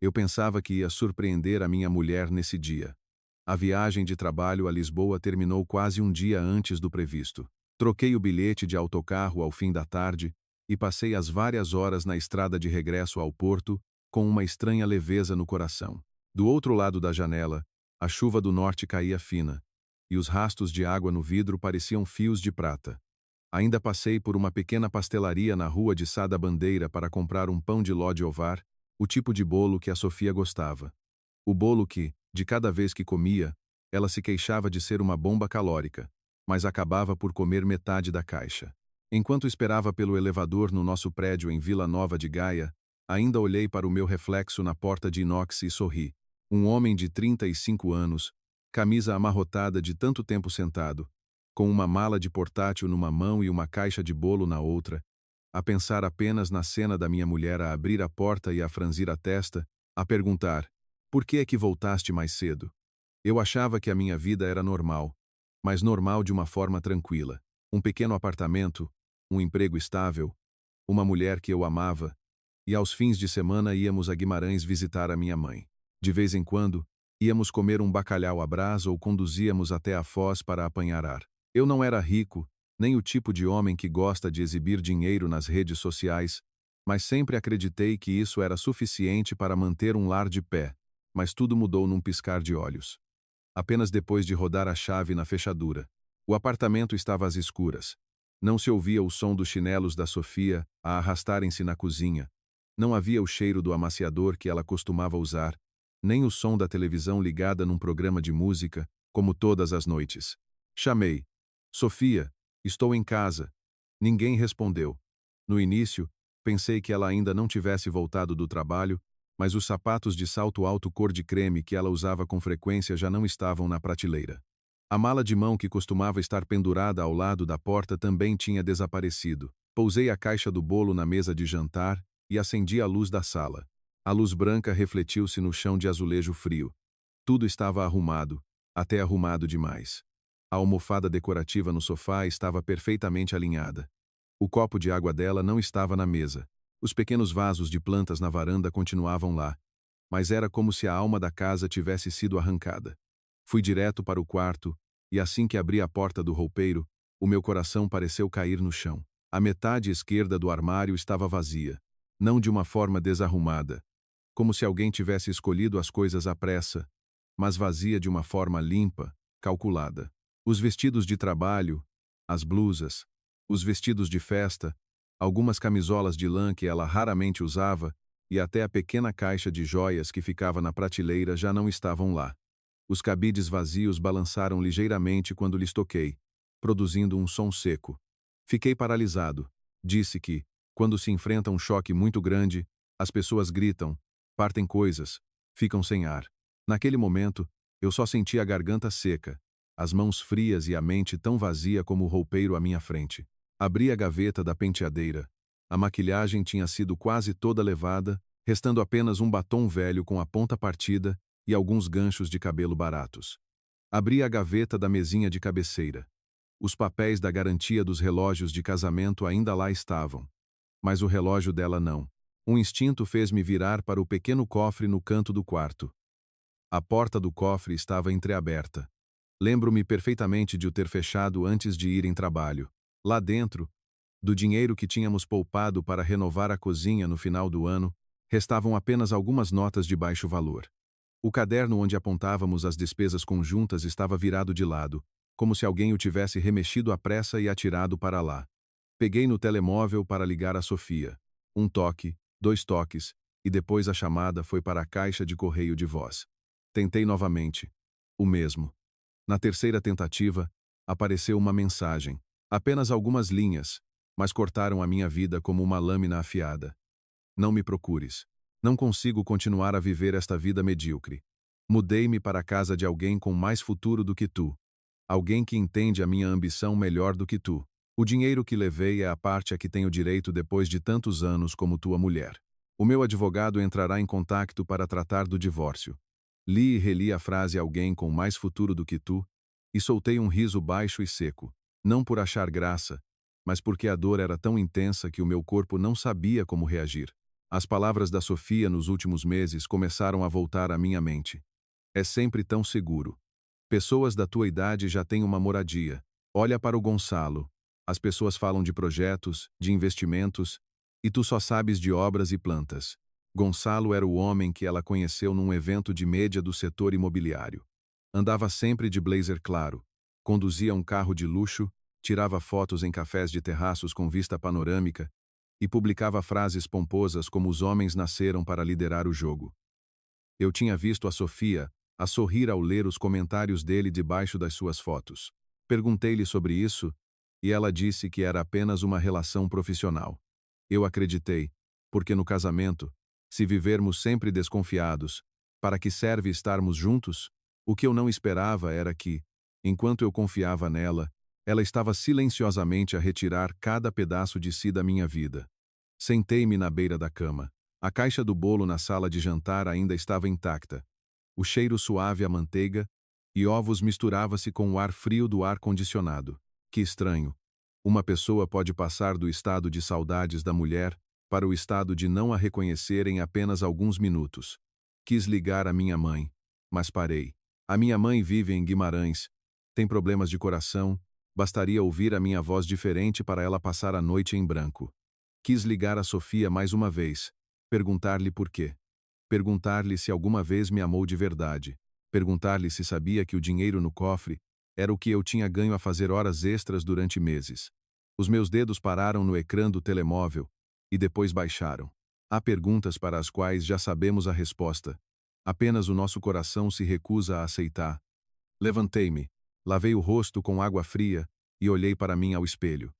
Eu pensava que ia surpreender a minha mulher nesse dia. A viagem de trabalho a Lisboa terminou quase um dia antes do previsto. Troquei o bilhete de autocarro ao fim da tarde e passei as várias horas na estrada de regresso ao porto com uma estranha leveza no coração. Do outro lado da janela, a chuva do norte caía fina, e os rastos de água no vidro pareciam fios de prata. Ainda passei por uma pequena pastelaria na rua de Sá da Bandeira para comprar um pão de ló de ovar, o tipo de bolo que a Sofia gostava. O bolo que, de cada vez que comia, ela se queixava de ser uma bomba calórica, mas acabava por comer metade da caixa. Enquanto esperava pelo elevador no nosso prédio em Vila Nova de Gaia, ainda olhei para o meu reflexo na porta de inox e sorri. Um homem de 35 anos, camisa amarrotada de tanto tempo sentado, com uma mala de portátil numa mão e uma caixa de bolo na outra, a pensar apenas na cena da minha mulher a abrir a porta e a franzir a testa, a perguntar: por que é que voltaste mais cedo? Eu achava que a minha vida era normal, mas normal de uma forma tranquila. Um pequeno apartamento, um emprego estável, uma mulher que eu amava, e aos fins de semana íamos a Guimarães visitar a minha mãe. De vez em quando, íamos comer um bacalhau à brás ou conduzíamos até a Foz para apanhar ar. Eu não era rico, nem o tipo de homem que gosta de exibir dinheiro nas redes sociais, mas sempre acreditei que isso era suficiente para manter um lar de pé, mas tudo mudou num piscar de olhos. Apenas depois de rodar a chave na fechadura. O apartamento estava às escuras. Não se ouvia o som dos chinelos da Sofia a arrastarem-se na cozinha. Não havia o cheiro do amaciador que ela costumava usar, nem o som da televisão ligada num programa de música, como todas as noites. Chamei: Sofia, estou em casa. Ninguém respondeu. No início, pensei que ela ainda não tivesse voltado do trabalho, mas os sapatos de salto alto cor de creme que ela usava com frequência já não estavam na prateleira. A mala de mão que costumava estar pendurada ao lado da porta também tinha desaparecido. Pousei a caixa do bolo na mesa de jantar e acendi a luz da sala. A luz branca refletiu-se no chão de azulejo frio. Tudo estava arrumado, até arrumado demais. A almofada decorativa no sofá estava perfeitamente alinhada. O copo de água dela não estava na mesa. Os pequenos vasos de plantas na varanda continuavam lá, mas era como se a alma da casa tivesse sido arrancada. Fui direto para o quarto, e assim que abri a porta do roupeiro, o meu coração pareceu cair no chão. A metade esquerda do armário estava vazia, não de uma forma desarrumada, como se alguém tivesse escolhido as coisas à pressa, mas vazia de uma forma limpa, calculada. Os vestidos de trabalho, as blusas, os vestidos de festa, algumas camisolas de lã que ela raramente usava e até a pequena caixa de joias que ficava na prateleira já não estavam lá. Os cabides vazios balançaram ligeiramente quando lhes toquei, produzindo um som seco. Fiquei paralisado. Disse que, quando se enfrenta um choque muito grande, as pessoas gritam, partem coisas, ficam sem ar. Naquele momento, eu só senti a garganta seca, as mãos frias e a mente tão vazia como o roupeiro à minha frente. Abri a gaveta da penteadeira. A maquilhagem tinha sido quase toda levada, restando apenas um batom velho com a ponta partida e alguns ganchos de cabelo baratos. Abri a gaveta da mesinha de cabeceira. Os papéis da garantia dos relógios de casamento ainda lá estavam. Mas o relógio dela não. Um instinto fez-me virar para o pequeno cofre no canto do quarto. A porta do cofre estava entreaberta. Lembro-me perfeitamente de o ter fechado antes de ir em trabalho. Lá dentro, do dinheiro que tínhamos poupado para renovar a cozinha no final do ano, restavam apenas algumas notas de baixo valor. O caderno onde apontávamos as despesas conjuntas estava virado de lado, como se alguém o tivesse remexido à pressa e atirado para lá. Peguei no telemóvel para ligar a Sofia. Um toque, 2 toques, e depois a chamada foi para a caixa de correio de voz. Tentei novamente. O mesmo. Na terceira tentativa, apareceu uma mensagem. Apenas algumas linhas, mas cortaram a minha vida como uma lâmina afiada. Não me procures. Não consigo continuar a viver esta vida medíocre. Mudei-me para a casa de alguém com mais futuro do que tu. Alguém que entende a minha ambição melhor do que tu. O dinheiro que levei é a parte a que tenho direito depois de tantos anos como tua mulher. O meu advogado entrará em contato para tratar do divórcio. Li e reli a frase alguém com mais futuro do que tu, e soltei um riso baixo e seco. Não por achar graça, mas porque a dor era tão intensa que o meu corpo não sabia como reagir. As palavras da Sofia nos últimos meses começaram a voltar à minha mente. É sempre tão seguro. Pessoas da tua idade já têm uma moradia. Olha para o Gonçalo. As pessoas falam de projetos, de investimentos, e tu só sabes de obras e plantas. Gonçalo era o homem que ela conheceu num evento de média do setor imobiliário. Andava sempre de blazer claro, conduzia um carro de luxo, tirava fotos em cafés de terraços com vista panorâmica e publicava frases pomposas como os homens nasceram para liderar o jogo. Eu tinha visto a Sofia a sorrir ao ler os comentários dele debaixo das suas fotos. Perguntei-lhe sobre isso e ela disse que era apenas uma relação profissional. Eu acreditei, porque no casamento, se vivermos sempre desconfiados, para que serve estarmos juntos? O que eu não esperava era que, enquanto eu confiava nela, ela estava silenciosamente a retirar cada pedaço de si da minha vida. Sentei-me na beira da cama. A caixa do bolo na sala de jantar ainda estava intacta. O cheiro suave à manteiga e ovos misturava-se com o ar frio do ar-condicionado. Que estranho. Uma pessoa pode passar do estado de saudades da mulher para o estado de não a reconhecer em apenas alguns minutos. Quis ligar à minha mãe, mas parei. A minha mãe vive em Guimarães. Tem problemas de coração. Bastaria ouvir a minha voz diferente para ela passar a noite em branco. Quis ligar a Sofia mais uma vez. Perguntar-lhe por quê. Perguntar-lhe se alguma vez me amou de verdade. Perguntar-lhe se sabia que o dinheiro no cofre era o que eu tinha ganho a fazer horas extras durante meses. Os meus dedos pararam no ecrã do telemóvel e depois baixaram. Há perguntas para as quais já sabemos a resposta. Apenas o nosso coração se recusa a aceitar. Levantei-me, lavei o rosto com água fria e olhei para mim ao espelho.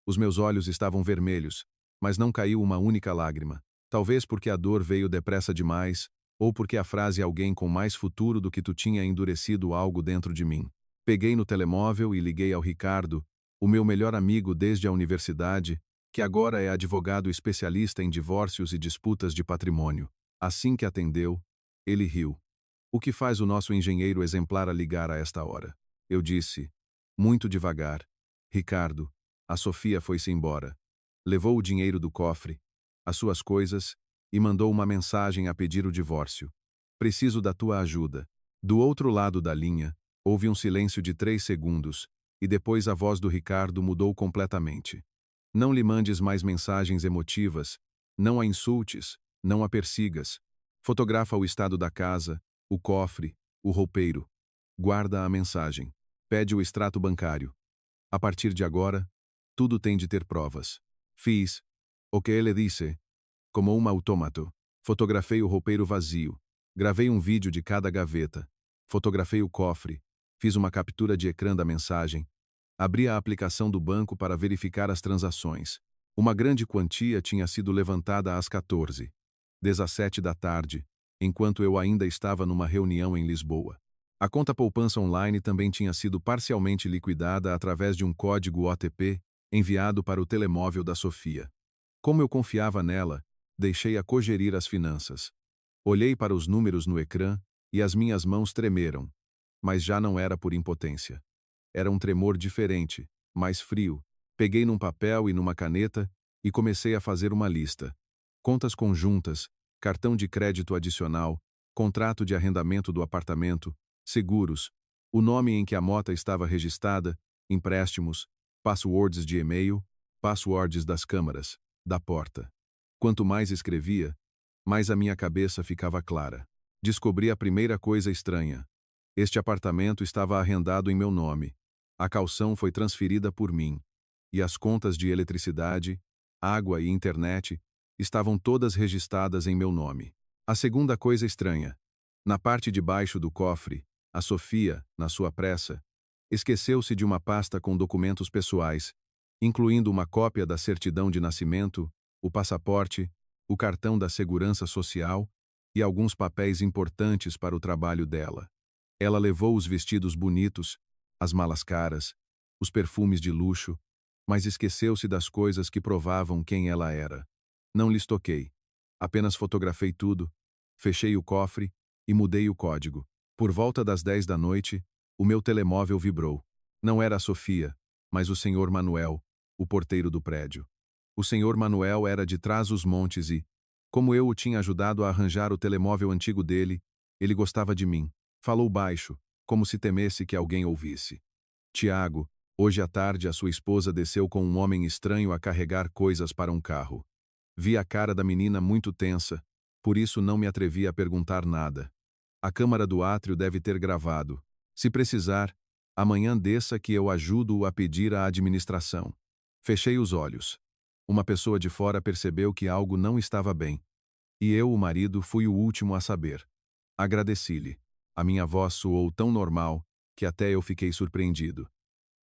Os meus olhos estavam vermelhos, mas não caiu uma única lágrima. Talvez porque a dor veio depressa demais, ou porque a frase alguém com mais futuro do que tu tinha endurecido algo dentro de mim. Peguei no telemóvel e liguei ao Ricardo, o meu melhor amigo desde a universidade, que agora é advogado especialista em divórcios e disputas de patrimônio. Assim que atendeu, ele riu. O que faz o nosso engenheiro exemplar a ligar a esta hora? Eu disse, muito devagar. Ricardo, a Sofia foi-se embora. Levou o dinheiro do cofre, as suas coisas, e mandou uma mensagem a pedir o divórcio. Preciso da tua ajuda. Do outro lado da linha, houve um silêncio de 3 segundos, e depois a voz do Ricardo mudou completamente. Não lhe mandes mais mensagens emotivas, não a insultes, não a persigas. Fotografa o estado da casa, o cofre, o roupeiro. Guarda a mensagem. Pede o extrato bancário. A partir de agora, tudo tem de ter provas. Fiz o que ele disse, como um autômato. Fotografei o roupeiro vazio. Gravei um vídeo de cada gaveta. Fotografei o cofre. Fiz uma captura de ecrã da mensagem. Abri a aplicação do banco para verificar as transações. Uma grande quantia tinha sido levantada às 14h17 da tarde, enquanto eu ainda estava numa reunião em Lisboa. A conta poupança online também tinha sido parcialmente liquidada através de um código OTP enviado para o telemóvel da Sofia. Como eu confiava nela, deixei-a cogerir as finanças. Olhei para os números no ecrã e as minhas mãos tremeram, mas já não era por impotência. Era um tremor diferente, mais frio. Peguei num papel e numa caneta e comecei a fazer uma lista. Contas conjuntas, cartão de crédito adicional, contrato de arrendamento do apartamento, seguros, o nome em que a moto estava registrada, empréstimos, passwords de e-mail, passwords das câmaras, da porta. Quanto mais escrevia, mais a minha cabeça ficava clara. Descobri a primeira coisa estranha. Este apartamento estava arrendado em meu nome. A caução foi transferida por mim. E as contas de eletricidade, água e internet estavam todas registradas em meu nome. A segunda coisa estranha. Na parte de baixo do cofre, a Sofia, na sua pressa, esqueceu-se de uma pasta com documentos pessoais, incluindo uma cópia da certidão de nascimento, o passaporte, o cartão da Segurança Social e alguns papéis importantes para o trabalho dela. Ela levou os vestidos bonitos, as malas caras, os perfumes de luxo, mas esqueceu-se das coisas que provavam quem ela era. Não lhes toquei. Apenas fotografei tudo, fechei o cofre e mudei o código. Por volta das 10 da noite, o meu telemóvel vibrou. Não era a Sofia, mas o senhor Manuel, o porteiro do prédio. O senhor Manuel era de Trás-os-Montes e, Como eu o tinha ajudado a arranjar o telemóvel antigo dele, ele gostava de mim. Falou baixo, como se temesse que alguém ouvisse. Tiago, hoje à tarde a sua esposa desceu com um homem estranho a carregar coisas para um carro. Vi a cara da menina muito tensa, por isso não me atrevi a perguntar nada. A câmara do átrio deve ter gravado. Se precisar, amanhã desça que eu ajudo-o a pedir à administração. Fechei os olhos. Uma pessoa de fora percebeu que algo não estava bem. E eu, o marido, fui o último a saber. Agradeci-lhe. A minha voz soou tão normal que até eu fiquei surpreendido.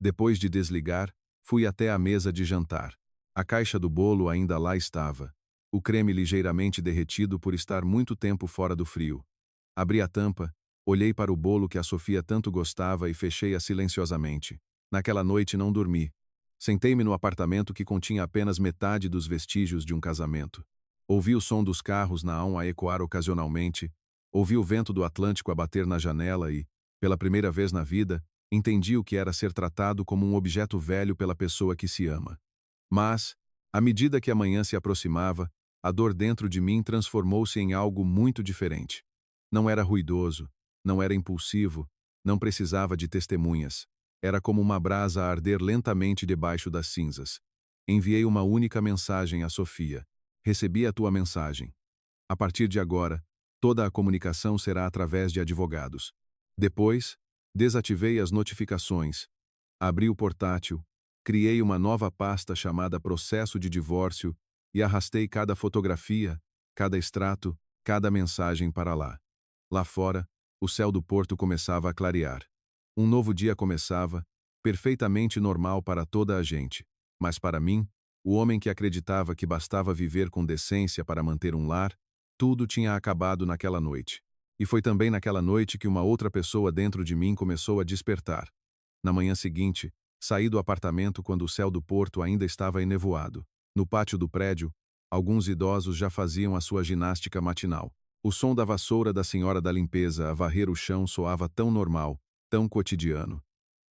Depois de desligar, fui até a mesa de jantar. A caixa do bolo ainda lá estava. O creme ligeiramente derretido por estar muito tempo fora do frio. Abri a tampa, olhei para o bolo que a Sofia tanto gostava e fechei-a silenciosamente. Naquela noite não dormi. Sentei-me no apartamento que continha apenas metade dos vestígios de um casamento. Ouvi o som dos carros na a ecoar ocasionalmente, ouvi o vento do Atlântico a bater na janela e, pela primeira vez na vida, entendi o que era ser tratado como um objeto velho pela pessoa que se ama. Mas, à medida que a manhã se aproximava, a dor dentro de mim transformou-se em algo muito diferente. Não era ruidoso, não era impulsivo, não precisava de testemunhas. Era como uma brasa a arder lentamente debaixo das cinzas. Enviei uma única mensagem a Sofia. Recebi a tua mensagem. A partir de agora, toda a comunicação será através de advogados. Depois, desativei as notificações. Abri o portátil, criei uma nova pasta chamada Processo de Divórcio e arrastei cada fotografia, cada extrato, cada mensagem para lá. Lá fora, o céu do porto começava a clarear. Um novo dia começava, perfeitamente normal para toda a gente. Mas para mim, o homem que acreditava que bastava viver com decência para manter um lar, tudo tinha acabado naquela noite. E foi também naquela noite que uma outra pessoa dentro de mim começou a despertar. Na manhã seguinte, saí do apartamento quando o céu do porto ainda estava enevoado. No pátio do prédio, alguns idosos já faziam a sua ginástica matinal. O som da vassoura da senhora da limpeza a varrer o chão soava tão normal, tão cotidiano.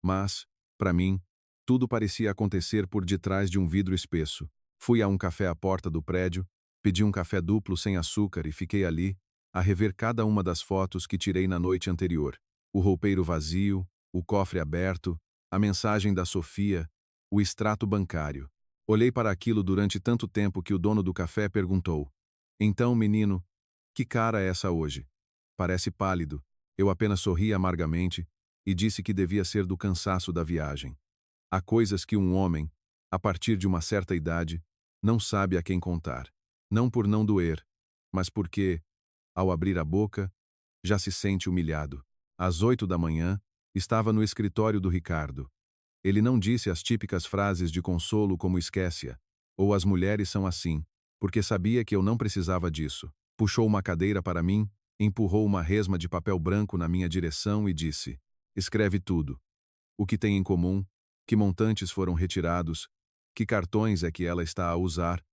Mas, para mim, tudo parecia acontecer por detrás de um vidro espesso. Fui a um café à porta do prédio, pedi um café duplo sem açúcar e fiquei ali, a rever cada uma das fotos que tirei na noite anterior. O roupeiro vazio, o cofre aberto, a mensagem da Sofia, o extrato bancário. Olhei para aquilo durante tanto tempo que o dono do café perguntou: "Então, menino, que cara é essa hoje?" Parece pálido. Eu apenas sorri amargamente e disse que devia ser do cansaço da viagem. Há coisas que um homem, a partir de uma certa idade, não sabe a quem contar. Não por não doer, mas porque, ao abrir a boca, já se sente humilhado. Às 8 da manhã, estava no escritório do Ricardo. Ele não disse as típicas frases de consolo como esquece-a, ou as mulheres são assim, porque sabia que eu não precisava disso. Puxou uma cadeira para mim, empurrou uma resma de papel branco na minha direção e disse: "Escreve tudo. O que tem em comum, que montantes foram retirados, que cartões é que ela está a usar,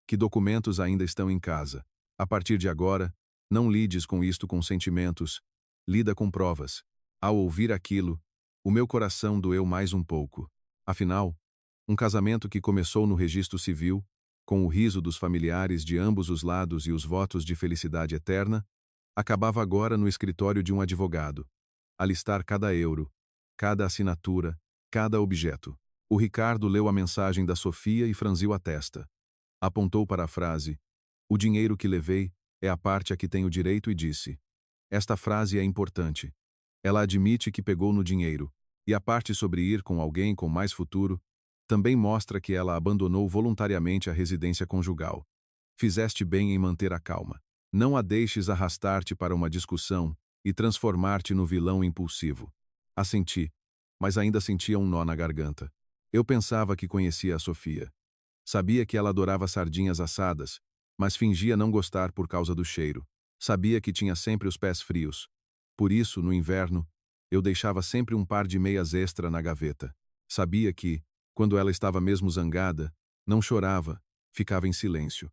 que documentos ainda estão em casa. A partir de agora, não lides com isto com sentimentos, lida com provas." Ao ouvir aquilo, o meu coração doeu mais um pouco. Afinal, um casamento que começou no registro civil, com o riso dos familiares de ambos os lados e os votos de felicidade eterna, acabava agora no escritório de um advogado, a listar cada euro, cada assinatura, cada objeto. O Ricardo leu a mensagem da Sofia e franziu a testa. Apontou para a frase: "O dinheiro que levei é a parte a que tenho direito" e disse: "Esta frase é importante. Ela admite que pegou no dinheiro, e a parte sobre ir com alguém com mais futuro também mostra que ela abandonou voluntariamente a residência conjugal. Fizeste bem em manter a calma. Não a deixes arrastar-te para uma discussão e transformar-te no vilão impulsivo." Assenti, mas ainda sentia um nó na garganta. Eu pensava que conhecia a Sofia. Sabia que ela adorava sardinhas assadas, mas fingia não gostar por causa do cheiro. Sabia que tinha sempre os pés frios. Por isso, no inverno, eu deixava sempre um par de meias extra na gaveta. Sabia que, quando ela estava mesmo zangada, não chorava, ficava em silêncio.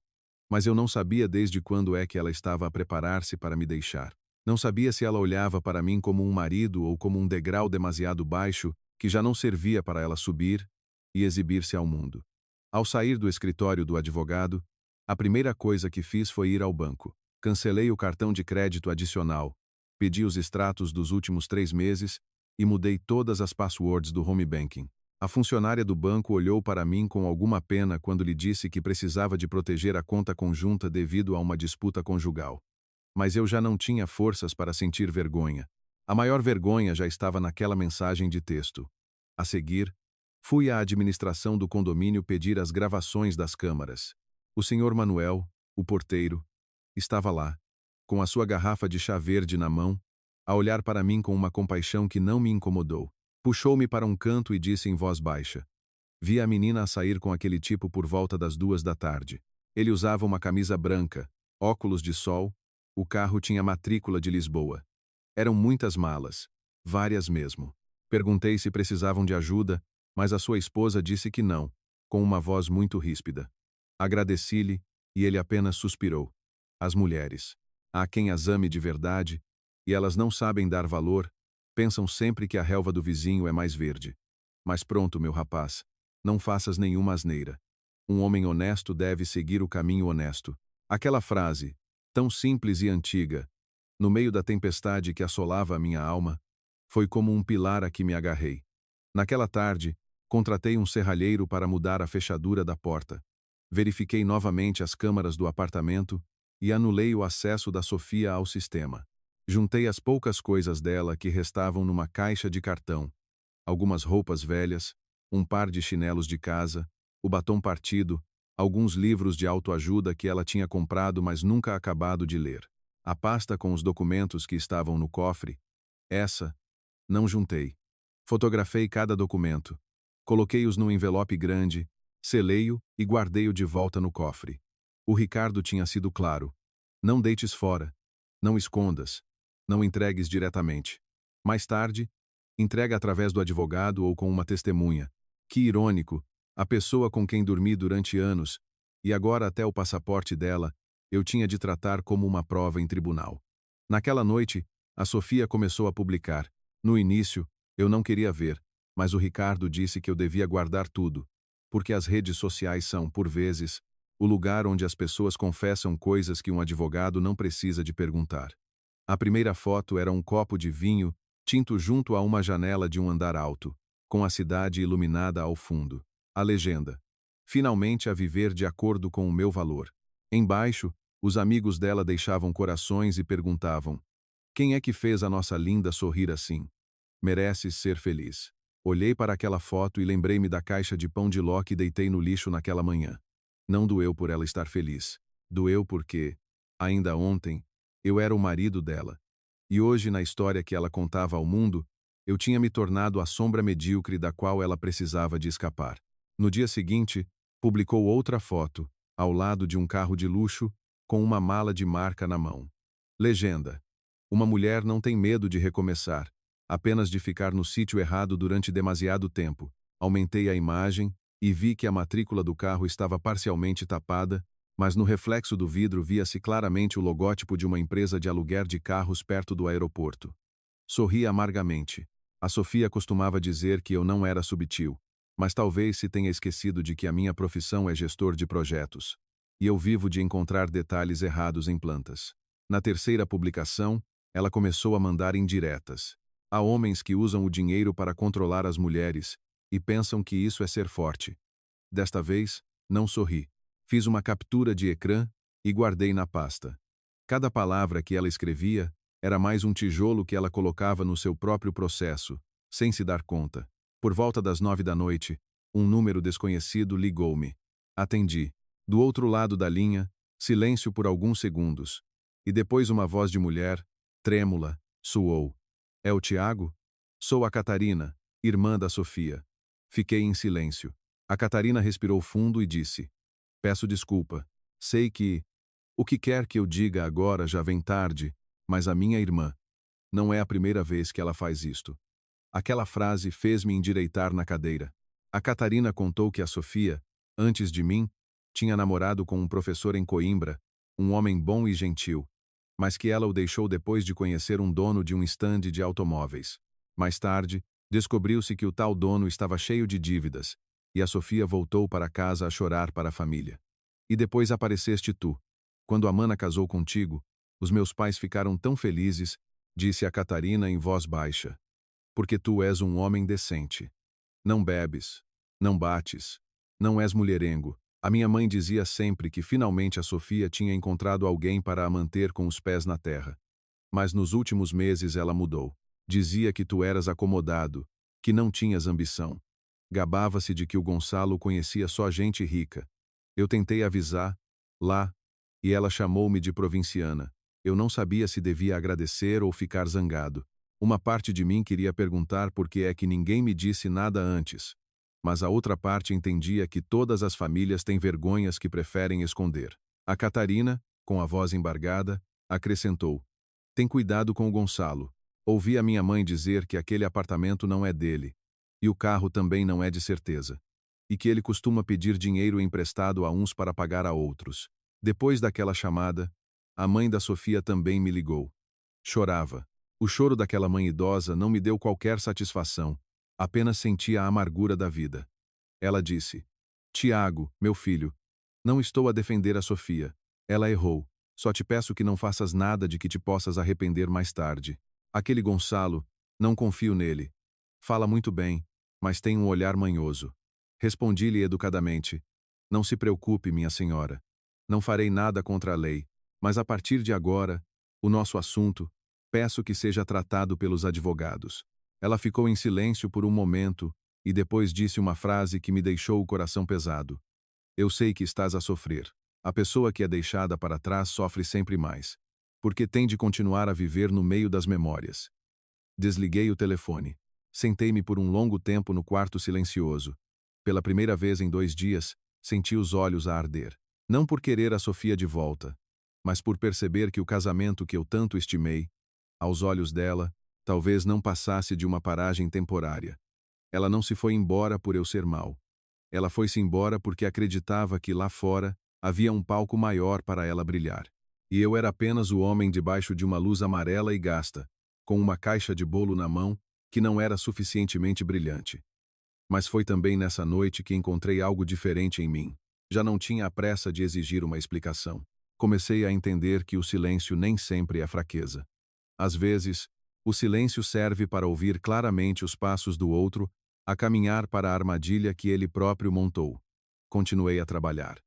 Mas eu não sabia desde quando é que ela estava a preparar-se para me deixar. Não sabia se ela olhava para mim como um marido ou como um degrau demasiado baixo que já não servia para ela subir e exibir-se ao mundo. Ao sair do escritório do advogado, A primeira coisa que fiz foi ir ao banco. Cancelei o cartão de crédito adicional, pedi os extratos dos últimos 3 meses e mudei todas as passwords do home banking. A funcionária do banco olhou para mim com alguma pena quando lhe disse que precisava de proteger a conta conjunta devido a uma disputa conjugal. Mas eu já não tinha forças para sentir vergonha. A maior vergonha já estava naquela mensagem de texto. A seguir, fui à administração do condomínio pedir as gravações das câmaras. O senhor Manuel, o porteiro, estava lá, com a sua garrafa de chá verde na mão, a olhar para mim com uma compaixão que não me incomodou. Puxou-me para um canto e disse em voz baixa: vi a menina a sair com aquele tipo por volta das 2 da tarde. Ele usava uma camisa branca, óculos de sol, o carro tinha matrícula de Lisboa. Eram muitas malas, várias mesmo. Perguntei se precisavam de ajuda, mas a sua esposa disse que não, com uma voz muito ríspida. Agradeci-lhe, e ele apenas suspirou. As mulheres. Há quem as ame de verdade, e elas não sabem dar valor, pensam sempre que a relva do vizinho é mais verde. Mas pronto, meu rapaz, não faças nenhuma asneira. Um homem honesto deve seguir o caminho honesto. Aquela frase, tão simples e antiga, no meio da tempestade que assolava a minha alma, foi como um pilar a que me agarrei. Naquela tarde, contratei um serralheiro para mudar a fechadura da porta. Verifiquei novamente as câmaras do apartamento e anulei o acesso da Sofia ao sistema. Juntei as poucas coisas dela que restavam numa caixa de cartão. Algumas roupas velhas, um par de chinelos de casa, o batom partido, alguns livros de autoajuda que ela tinha comprado mas nunca acabado de ler. A pasta com os documentos que estavam no cofre, essa, não juntei. Fotografei cada documento. Coloquei-os num envelope grande, selei-o e guardei-o de volta no cofre. O Ricardo tinha sido claro. Não deites fora. Não escondas. Não entregues diretamente. Mais tarde, entrega através do advogado ou com uma testemunha. Que irônico, a pessoa com quem dormi durante anos, e agora até o passaporte dela, eu tinha de tratar como uma prova em tribunal. Naquela noite, a Sofia começou a publicar. No início, eu não queria ver, mas o Ricardo disse que eu devia guardar tudo, porque as redes sociais são, por vezes, o lugar onde as pessoas confessam coisas que um advogado não precisa de perguntar. A primeira foto era um copo de vinho tinto junto a uma janela de um andar alto, com a cidade iluminada ao fundo. A legenda: finalmente a viver de acordo com o meu valor. Embaixo, os amigos dela deixavam corações e perguntavam: quem é que fez a nossa linda sorrir assim? Mereces ser feliz. Olhei para aquela foto e lembrei-me da caixa de pão de ló que deitei no lixo naquela manhã. Não doeu por ela estar feliz. Doeu porque, ainda ontem, eu era o marido dela. E hoje, na história que ela contava ao mundo, eu tinha me tornado a sombra medíocre da qual ela precisava de escapar. No dia seguinte, publicou outra foto, ao lado de um carro de luxo, com uma mala de marca na mão. Legenda: uma mulher não tem medo de recomeçar, apenas de ficar no sítio errado durante demasiado tempo. Aumentei a imagem e vi que a matrícula do carro estava parcialmente tapada, mas no reflexo do vidro via-se claramente o logótipo de uma empresa de aluguer de carros perto do aeroporto. Sorri amargamente. A Sofia costumava dizer que eu não era subtil, mas talvez se tenha esquecido de que a minha profissão é gestor de projetos. E eu vivo de encontrar detalhes errados em plantas. Na terceira publicação, ela começou a mandar indiretas. Há homens que usam o dinheiro para controlar as mulheres e pensam que isso é ser forte. Desta vez, não sorri. Fiz uma captura de ecrã e guardei na pasta. Cada palavra que ela escrevia era mais um tijolo que ela colocava no seu próprio processo, sem se dar conta. Por volta das 9 da noite, um número desconhecido ligou-me. Atendi. Do outro lado da linha, silêncio por alguns segundos. E depois uma voz de mulher, trêmula, soou. É o Tiago? Sou a Catarina, irmã da Sofia. Fiquei em silêncio. A Catarina respirou fundo e disse: peço desculpa. Sei que... O que quer que eu diga agora já vem tarde, mas a minha irmã. Não é a primeira vez que ela faz isto. Aquela frase fez-me endireitar na cadeira. A Catarina contou que a Sofia, antes de mim, tinha namorado com um professor em Coimbra, um homem bom e gentil, mas que ela o deixou depois de conhecer um dono de um estande de automóveis. Mais tarde, descobriu-se que o tal dono estava cheio de dívidas, e a Sofia voltou para casa a chorar para a família. E depois apareceste tu. Quando a Mana casou contigo, os meus pais ficaram tão felizes, disse a Catarina em voz baixa. Porque tu és um homem decente. Não bebes, não bates, não és mulherengo. A minha mãe dizia sempre que finalmente a Sofia tinha encontrado alguém para a manter com os pés na terra. Mas nos últimos meses ela mudou. Dizia que tu eras acomodado, que não tinhas ambição. Gabava-se de que o Gonçalo conhecia só gente rica. Eu tentei avisar, lá, e ela chamou-me de provinciana. Eu não sabia se devia agradecer ou ficar zangado. Uma parte de mim queria perguntar por que é que ninguém me disse nada antes. Mas a outra parte entendia que todas as famílias têm vergonhas que preferem esconder. A Catarina, com a voz embargada, acrescentou: tem cuidado com o Gonçalo. Ouvi a minha mãe dizer que aquele apartamento não é dele. E o carro também não é de certeza. E que ele costuma pedir dinheiro emprestado a uns para pagar a outros. Depois daquela chamada, a mãe da Sofia também me ligou. Chorava. O choro daquela mãe idosa não me deu qualquer satisfação. Apenas sentia a amargura da vida. Ela disse: Tiago, meu filho, não estou a defender a Sofia. Ela errou. Só te peço que não faças nada de que te possas arrepender mais tarde. Aquele Gonçalo, não confio nele. Fala muito bem, mas tem um olhar manhoso. Respondi-lhe educadamente: não se preocupe, minha senhora. Não farei nada contra a lei, mas a partir de agora, o nosso assunto, peço que seja tratado pelos advogados. Ela ficou em silêncio por um momento e depois disse uma frase que me deixou o coração pesado. Eu sei que estás a sofrer. A pessoa que é deixada para trás sofre sempre mais, porque tem de continuar a viver no meio das memórias. Desliguei o telefone. Sentei-me por um longo tempo no quarto silencioso. Pela primeira vez em 2 dias, senti os olhos a arder. Não por querer a Sofia de volta, mas por perceber que o casamento que eu tanto estimei, aos olhos dela, talvez não passasse de uma paragem temporária. Ela não se foi embora por eu ser mau. Ela foi-se embora porque acreditava que lá fora havia um palco maior para ela brilhar. E eu era apenas o homem debaixo de uma luz amarela e gasta, com uma caixa de bolo na mão, que não era suficientemente brilhante. Mas foi também nessa noite que encontrei algo diferente em mim. Já não tinha a pressa de exigir uma explicação. Comecei a entender que o silêncio nem sempre é fraqueza. Às vezes, o silêncio serve para ouvir claramente os passos do outro, a caminhar para a armadilha que ele próprio montou. Continuei a trabalhar.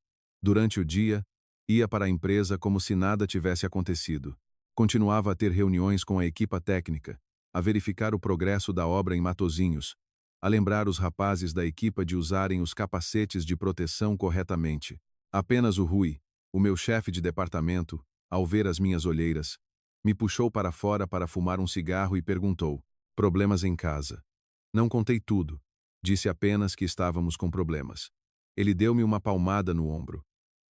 Durante o dia, ia para a empresa como se nada tivesse acontecido. Continuava a ter reuniões com a equipa técnica, a verificar o progresso da obra em Matozinhos, a lembrar os rapazes da equipa de usarem os capacetes de proteção corretamente. Apenas o Rui, o meu chefe de departamento, ao ver as minhas olheiras, me puxou para fora para fumar um cigarro e perguntou: problemas em casa? Não contei tudo. Disse apenas que estávamos com problemas. Ele deu-me uma palmada no ombro.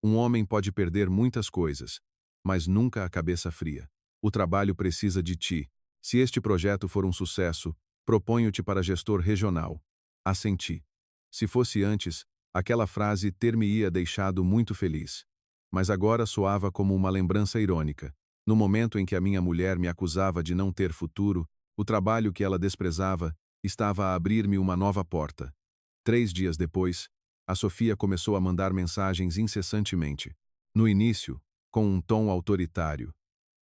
Um homem pode perder muitas coisas, mas nunca a cabeça fria. O trabalho precisa de ti. Se este projeto for um sucesso, proponho-te para gestor regional. Assenti. Se fosse antes, aquela frase ter-me-ia deixado muito feliz. Mas agora soava como uma lembrança irônica. No momento em que a minha mulher me acusava de não ter futuro, o trabalho que ela desprezava estava a abrir-me uma nova porta. 3 dias depois, a Sofia começou a mandar mensagens incessantemente. No início, com um tom autoritário.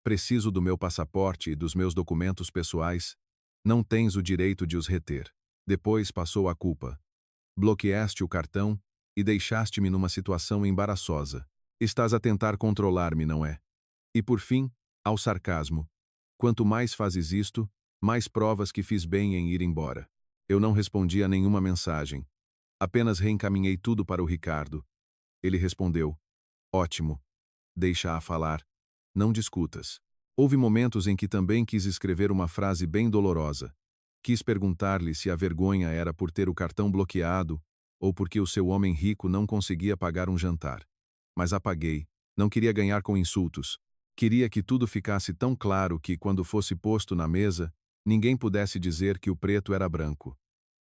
Preciso do meu passaporte e dos meus documentos pessoais. Não tens o direito de os reter. Depois passou a culpa. Bloqueaste o cartão e deixaste-me numa situação embaraçosa. Estás a tentar controlar-me, não é? E por fim, ao sarcasmo. Quanto mais fazes isto, mais provas que fiz bem em ir embora. Eu não respondi a nenhuma mensagem. Apenas reencaminhei tudo para o Ricardo. Ele respondeu: ótimo. Deixa-a falar. Não discutas. Houve momentos em que também quis escrever uma frase bem dolorosa. Quis perguntar-lhe se a vergonha era por ter o cartão bloqueado ou porque o seu homem rico não conseguia pagar um jantar. Mas apaguei. Não queria ganhar com insultos. Queria que tudo ficasse tão claro que, quando fosse posto na mesa, ninguém pudesse dizer que o preto era branco.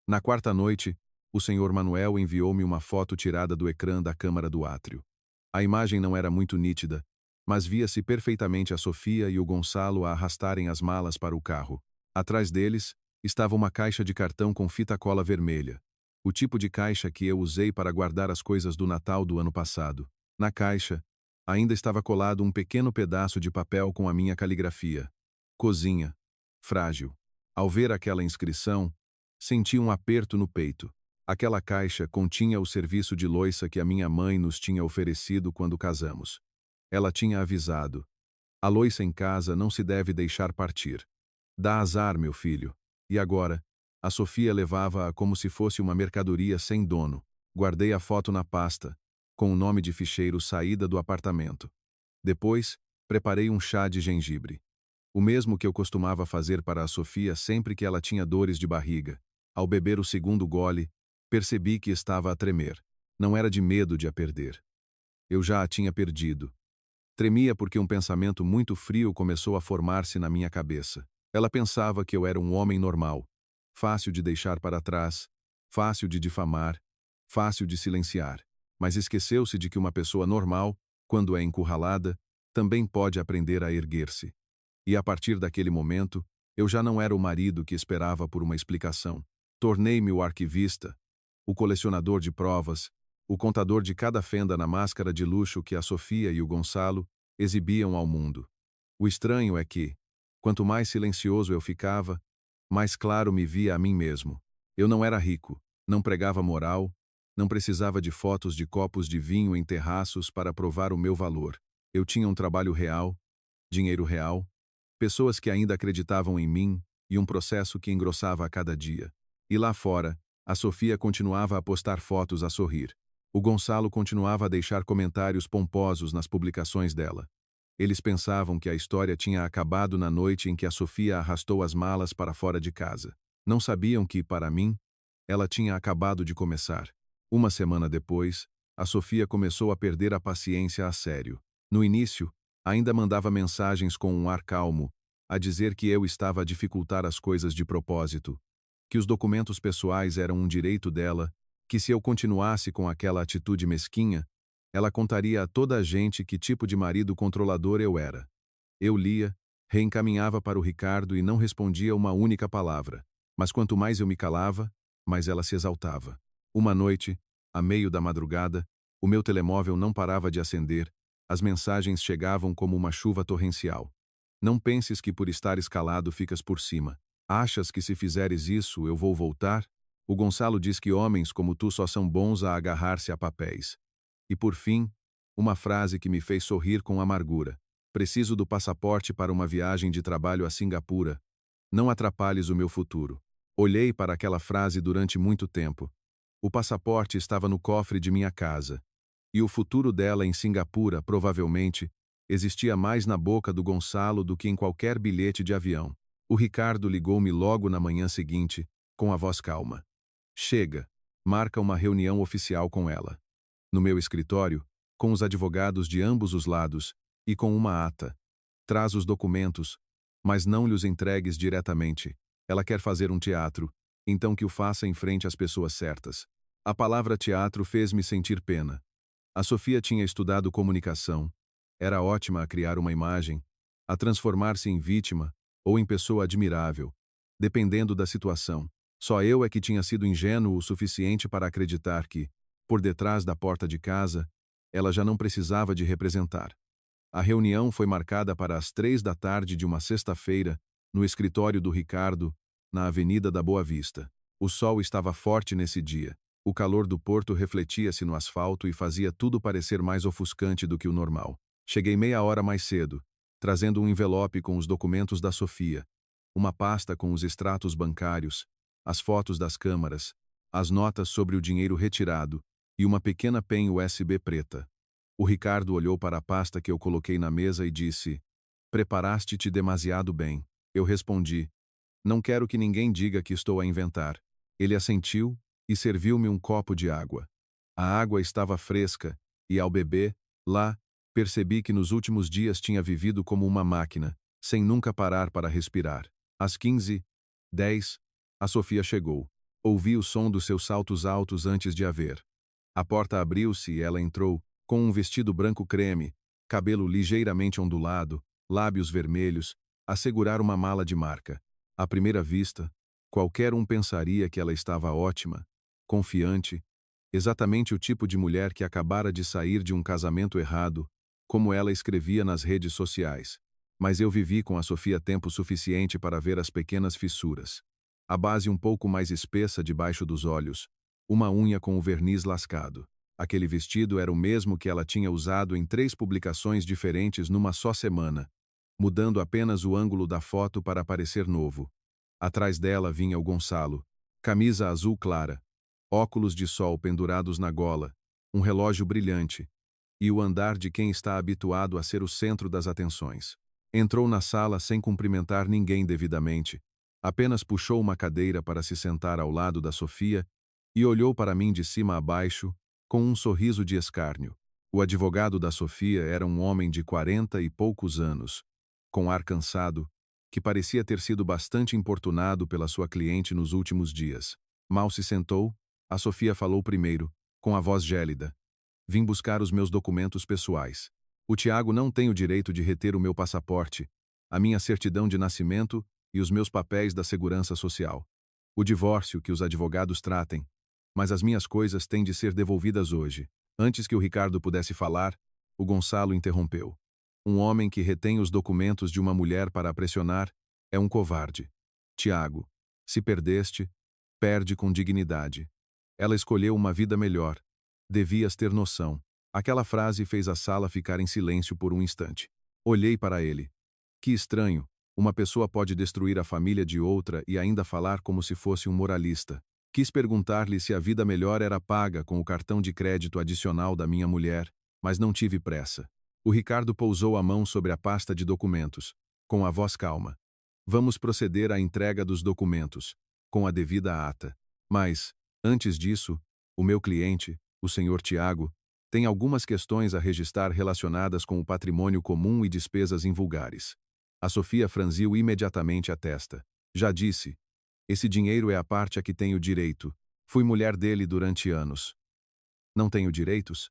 Na quarta noite, o senhor Manuel enviou-me uma foto tirada do ecrã da câmara do átrio. A imagem não era muito nítida, mas via-se perfeitamente a Sofia e o Gonçalo a arrastarem as malas para o carro. Atrás deles, estava uma caixa de cartão com fita cola vermelha, o tipo de caixa que eu usei para guardar as coisas do Natal do ano passado. Na caixa, ainda estava colado um pequeno pedaço de papel com a minha caligrafia. Cozinha. Frágil. Ao ver aquela inscrição, senti um aperto no peito. Aquela caixa continha o serviço de loiça que a minha mãe nos tinha oferecido quando casamos. Ela tinha avisado: a loiça em casa não se deve deixar partir. Dá azar, meu filho. E agora? A Sofia levava-a como se fosse uma mercadoria sem dono. Guardei a foto na pasta, com o nome de ficheiro saída do apartamento. Depois, preparei um chá de gengibre. O mesmo que eu costumava fazer para a Sofia sempre que ela tinha dores de barriga. Ao beber o segundo gole, percebi que estava a tremer. Não era de medo de a perder. Eu já a tinha perdido. Tremia porque um pensamento muito frio começou a formar-se na minha cabeça. Ela pensava que eu era um homem normal, fácil de deixar para trás, fácil de difamar, fácil de silenciar. Mas esqueceu-se de que uma pessoa normal, quando é encurralada, também pode aprender a erguer-se. E a partir daquele momento, eu já não era o marido que esperava por uma explicação. Tornei-me o arquivista, o colecionador de provas, o contador de cada fenda na máscara de luxo que a Sofia e o Gonçalo exibiam ao mundo. O estranho é que, quanto mais silencioso eu ficava, mais claro me via a mim mesmo. Eu não era rico, não pregava moral, não precisava de fotos de copos de vinho em terraços para provar o meu valor. Eu tinha um trabalho real, dinheiro real, pessoas que ainda acreditavam em mim e um processo que engrossava a cada dia. E lá fora, a Sofia continuava a postar fotos a sorrir. O Gonçalo continuava a deixar comentários pomposos nas publicações dela. Eles pensavam que a história tinha acabado na noite em que a Sofia arrastou as malas para fora de casa. Não sabiam que, para mim, ela tinha acabado de começar. Uma semana depois, a Sofia começou a perder a paciência a sério. No início, ainda mandava mensagens com um ar calmo, a dizer que eu estava a dificultar as coisas de propósito, que os documentos pessoais eram um direito dela, que se eu continuasse com aquela atitude mesquinha, ela contaria a toda a gente que tipo de marido controlador eu era. Eu lia, reencaminhava para o Ricardo e não respondia uma única palavra, mas quanto mais eu me calava, mais ela se exaltava. Uma noite, a meio da madrugada, o meu telemóvel não parava de acender, as mensagens chegavam como uma chuva torrencial. Não penses que por estar escalado ficas por cima. Achas que se fizeres isso eu vou voltar? O Gonçalo diz que homens como tu só são bons a agarrar-se a papéis. E por fim, uma frase que me fez sorrir com amargura. Preciso do passaporte para uma viagem de trabalho a Singapura. Não atrapalhes o meu futuro. Olhei para aquela frase durante muito tempo. O passaporte estava no cofre de minha casa. E o futuro dela em Singapura, provavelmente, existia mais na boca do Gonçalo do que em qualquer bilhete de avião. O Ricardo ligou-me logo na manhã seguinte, com a voz calma. Chega, marca uma reunião oficial com ela. No meu escritório, com os advogados de ambos os lados, e com uma ata. Traz os documentos, mas não lhes entregues diretamente. Ela quer fazer um teatro, então que o faça em frente às pessoas certas. A palavra teatro fez-me sentir pena. A Sofia tinha estudado comunicação, era ótima a criar uma imagem, a transformar-se em vítima ou em pessoa admirável, dependendo da situação. Só eu é que tinha sido ingênuo o suficiente para acreditar que, por detrás da porta de casa, ela já não precisava de representar. A reunião foi marcada para as 3 da tarde de uma sexta-feira, no escritório do Ricardo, na Avenida da Boa Vista. O sol estava forte nesse dia. O calor do porto refletia-se no asfalto e fazia tudo parecer mais ofuscante do que o normal. Cheguei meia hora mais cedo, trazendo um envelope com os documentos da Sofia, uma pasta com os extratos bancários, as fotos das câmaras, as notas sobre o dinheiro retirado e uma pequena pen USB preta. O Ricardo olhou para a pasta que eu coloquei na mesa e disse: "Preparaste-te demasiado bem." Eu respondi: "Não quero que ninguém diga que estou a inventar." Ele assentiu e serviu-me um copo de água. A água estava fresca e, ao beber, lá, percebi que nos últimos dias tinha vivido como uma máquina, sem nunca parar para respirar. Às 15h10, a Sofia chegou. Ouvi o som dos seus saltos altos antes de a ver. A porta abriu-se e ela entrou, com um vestido branco creme, cabelo ligeiramente ondulado, lábios vermelhos, a segurar uma mala de marca. À primeira vista, qualquer um pensaria que ela estava ótima, confiante, Exatamente o tipo de mulher que acabara de sair de um casamento errado, como ela escrevia nas redes sociais. Mas eu vivi com a Sofia tempo suficiente para ver as pequenas fissuras. A base um pouco mais espessa debaixo dos olhos, uma unha com o verniz lascado. Aquele vestido era o mesmo que ela tinha usado em 3 publicações diferentes numa só semana, mudando apenas o ângulo da foto para parecer novo. Atrás dela vinha o Gonçalo, camisa azul clara, óculos de sol pendurados na gola, um relógio brilhante, e o andar de quem está habituado a ser o centro das atenções. Entrou na sala sem cumprimentar ninguém devidamente, apenas puxou uma cadeira para se sentar ao lado da Sofia e olhou para mim de cima a baixo, com um sorriso de escárnio. O advogado da Sofia era um homem de 40 e poucos anos, com ar cansado, que parecia ter sido bastante importunado pela sua cliente nos últimos dias. Mal se sentou, a Sofia falou primeiro, com a voz gélida. Vim buscar os meus documentos pessoais. O Tiago não tem o direito de reter o meu passaporte, a minha certidão de nascimento e os meus papéis da segurança social. O divórcio que os advogados tratem. Mas as minhas coisas têm de ser devolvidas hoje. Antes que o Ricardo pudesse falar, o Gonçalo interrompeu. Um homem que retém os documentos de uma mulher para a pressionar é um covarde. Tiago, se perdeste, perde com dignidade. Ela escolheu uma vida melhor. Devias ter noção. Aquela frase fez a sala ficar em silêncio por um instante. Olhei para ele. Que estranho, uma pessoa pode destruir a família de outra e ainda falar como se fosse um moralista. Quis perguntar-lhe se a vida melhor era paga com o cartão de crédito adicional da minha mulher, mas não tive pressa. O Ricardo pousou a mão sobre a pasta de documentos, com a voz calma. Vamos proceder à entrega dos documentos, com a devida ata. Mas, antes disso, o meu cliente, o Sr. Tiago, tem algumas questões a registrar relacionadas com o patrimônio comum e despesas invulgares. A Sofia franziu imediatamente a testa. Já disse. Esse dinheiro é a parte a que tenho direito. Fui mulher dele durante anos. Não tenho direitos?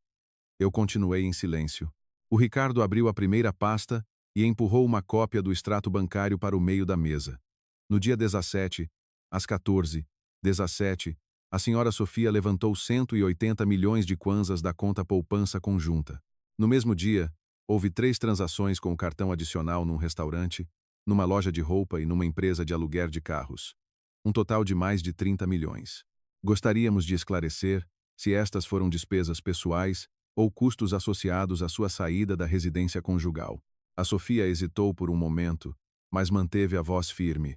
Eu continuei em silêncio. O Ricardo abriu a primeira pasta e empurrou uma cópia do extrato bancário para o meio da mesa. No dia 17, às 14h17, a senhora Sofia levantou 180 milhões de kwanzas da conta poupança conjunta. No mesmo dia, houve 3 transações com o cartão adicional num restaurante, numa loja de roupa e numa empresa de aluguer de carros. Um total de mais de 30 milhões. Gostaríamos de esclarecer se estas foram despesas pessoais ou custos associados à sua saída da residência conjugal. A Sofia hesitou por um momento, mas manteve a voz firme.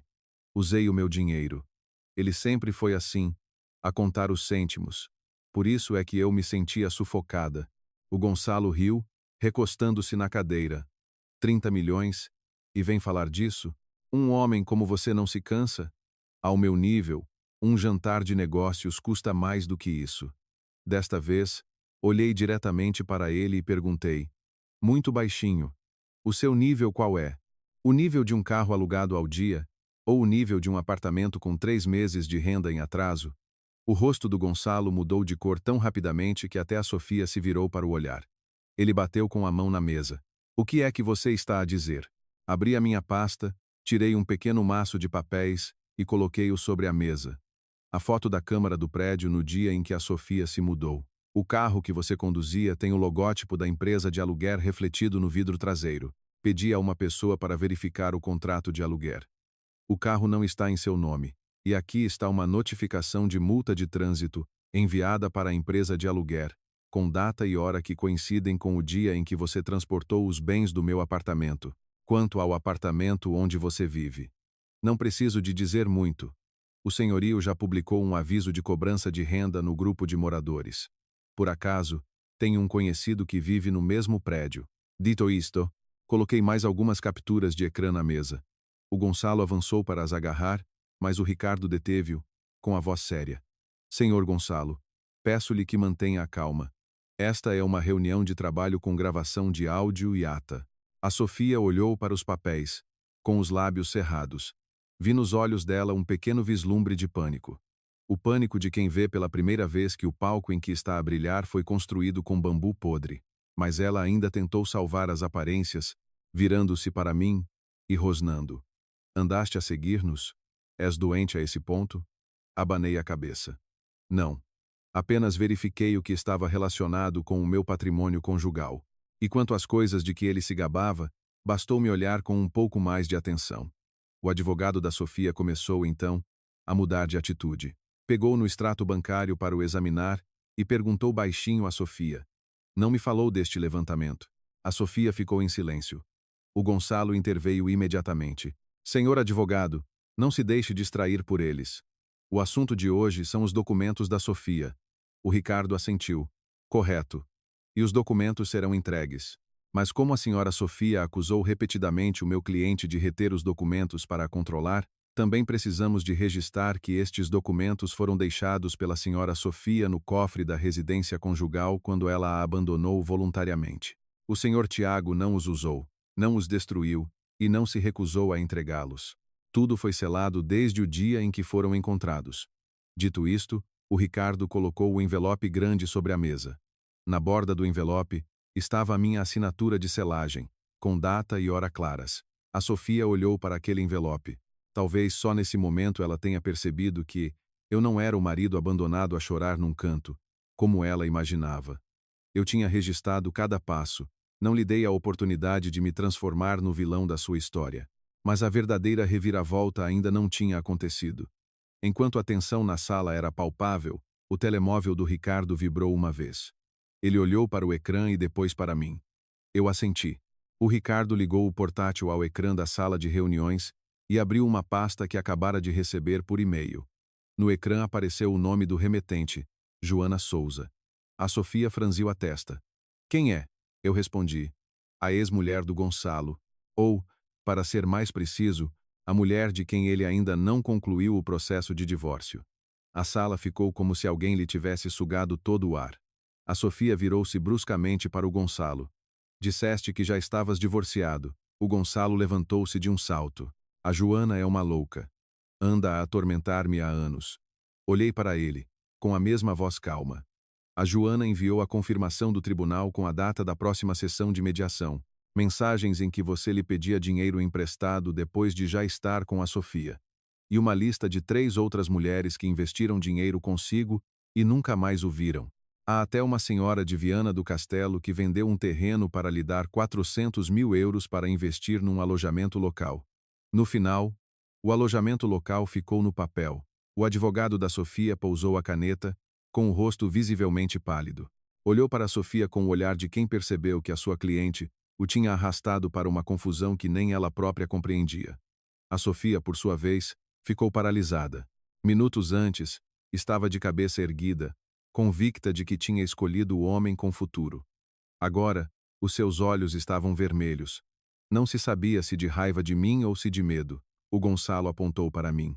Usei o meu dinheiro. Ele sempre foi assim, a contar os cêntimos. Por isso é que eu me sentia sufocada. O Gonçalo riu, recostando-se na cadeira. 30 milhões? E vem falar disso? Um homem como você não se cansa? Ao meu nível, um jantar de negócios custa mais do que isso. Desta vez, olhei diretamente para ele e perguntei, muito baixinho, o seu nível qual é? O nível de um carro alugado ao dia? Ou o nível de um apartamento com 3 meses de renda em atraso? O rosto do Gonçalo mudou de cor tão rapidamente que até a Sofia se virou para o olhar. Ele bateu com a mão na mesa. O que é que você está a dizer? Abri a minha pasta, tirei um pequeno maço de papéis e coloquei-o sobre a mesa. A foto da câmara do prédio no dia em que a Sofia se mudou. O carro que você conduzia tem o logótipo da empresa de aluguer refletido no vidro traseiro. Pedi a uma pessoa para verificar o contrato de aluguer. O carro não está em seu nome, e aqui está uma notificação de multa de trânsito, enviada para a empresa de aluguer, com data e hora que coincidem com o dia em que você transportou os bens do meu apartamento, quanto ao apartamento onde você vive. Não preciso de dizer muito. O senhorio já publicou um aviso de cobrança de renda no grupo de moradores. Por acaso, tenho um conhecido que vive no mesmo prédio. Dito isto, coloquei mais algumas capturas de ecrã na mesa. O Gonçalo avançou para as agarrar, mas o Ricardo deteve-o, com a voz séria. Senhor Gonçalo, peço-lhe que mantenha a calma. Esta é uma reunião de trabalho com gravação de áudio e ata. A Sofia olhou para os papéis, com os lábios cerrados. Vi nos olhos dela um pequeno vislumbre de pânico. O pânico de quem vê pela primeira vez que o palco em que está a brilhar foi construído com bambu podre. Mas ela ainda tentou salvar as aparências, virando-se para mim e rosnando. Andaste a seguir-nos? És doente a esse ponto? Abanei a cabeça. Não. Apenas verifiquei o que estava relacionado com o meu patrimônio conjugal. E quanto às coisas de que ele se gabava, bastou-me olhar com um pouco mais de atenção. O advogado da Sofia começou, então, a mudar de atitude. Pegou no extrato bancário para o examinar e perguntou baixinho a Sofia. Não me falou deste levantamento. A Sofia ficou em silêncio. O Gonçalo interveio imediatamente. Senhor advogado, não se deixe distrair por eles. O assunto de hoje são os documentos da Sofia. O Ricardo assentiu. Correto. E os documentos serão entregues. Mas como a senhora Sofia acusou repetidamente o meu cliente de reter os documentos para a controlar, também precisamos de registrar que estes documentos foram deixados pela senhora Sofia no cofre da residência conjugal quando ela a abandonou voluntariamente. O senhor Tiago não os usou, não os destruiu e não se recusou a entregá-los. Tudo foi selado desde o dia em que foram encontrados. Dito isto, o Ricardo colocou o envelope grande sobre a mesa. Na borda do envelope estava a minha assinatura de selagem, com data e hora claras. A Sofia olhou para aquele envelope. Talvez só nesse momento ela tenha percebido que eu não era o marido abandonado a chorar num canto, como ela imaginava. Eu tinha registrado cada passo, não lhe dei a oportunidade de me transformar no vilão da sua história. Mas a verdadeira reviravolta ainda não tinha acontecido. Enquanto a tensão na sala era palpável, o telemóvel do Ricardo vibrou uma vez. Ele olhou para o ecrã e depois para mim. Eu assenti. O Ricardo ligou o portátil ao ecrã da sala de reuniões e abriu uma pasta que acabara de receber por e-mail. No ecrã apareceu o nome do remetente, Joana Souza. A Sofia franziu a testa. Quem é? Eu respondi. A ex-mulher do Gonçalo. Ou, para ser mais preciso, a mulher de quem ele ainda não concluiu o processo de divórcio. A sala ficou como se alguém lhe tivesse sugado todo o ar. A Sofia virou-se bruscamente para o Gonçalo. Disseste que já estavas divorciado. O Gonçalo levantou-se de um salto. A Joana é uma louca. Anda a atormentar-me há anos. Olhei para ele, com a mesma voz calma. A Joana enviou a confirmação do tribunal com a data da próxima sessão de mediação. Mensagens em que você lhe pedia dinheiro emprestado depois de já estar com a Sofia. E uma lista de 3 outras mulheres que investiram dinheiro consigo e nunca mais o viram. Há até uma senhora de Viana do Castelo que vendeu um terreno para lhe dar 400 mil euros para investir num alojamento local. No final, o alojamento local ficou no papel. O advogado da Sofia pousou a caneta, com o rosto visivelmente pálido. Olhou para a Sofia com o olhar de quem percebeu que a sua cliente o tinha arrastado para uma confusão que nem ela própria compreendia. A Sofia, por sua vez, ficou paralisada. Minutos antes, estava de cabeça erguida, convicta de que tinha escolhido o homem com futuro. Agora, os seus olhos estavam vermelhos. Não se sabia se de raiva de mim ou se de medo. O Gonçalo apontou para mim.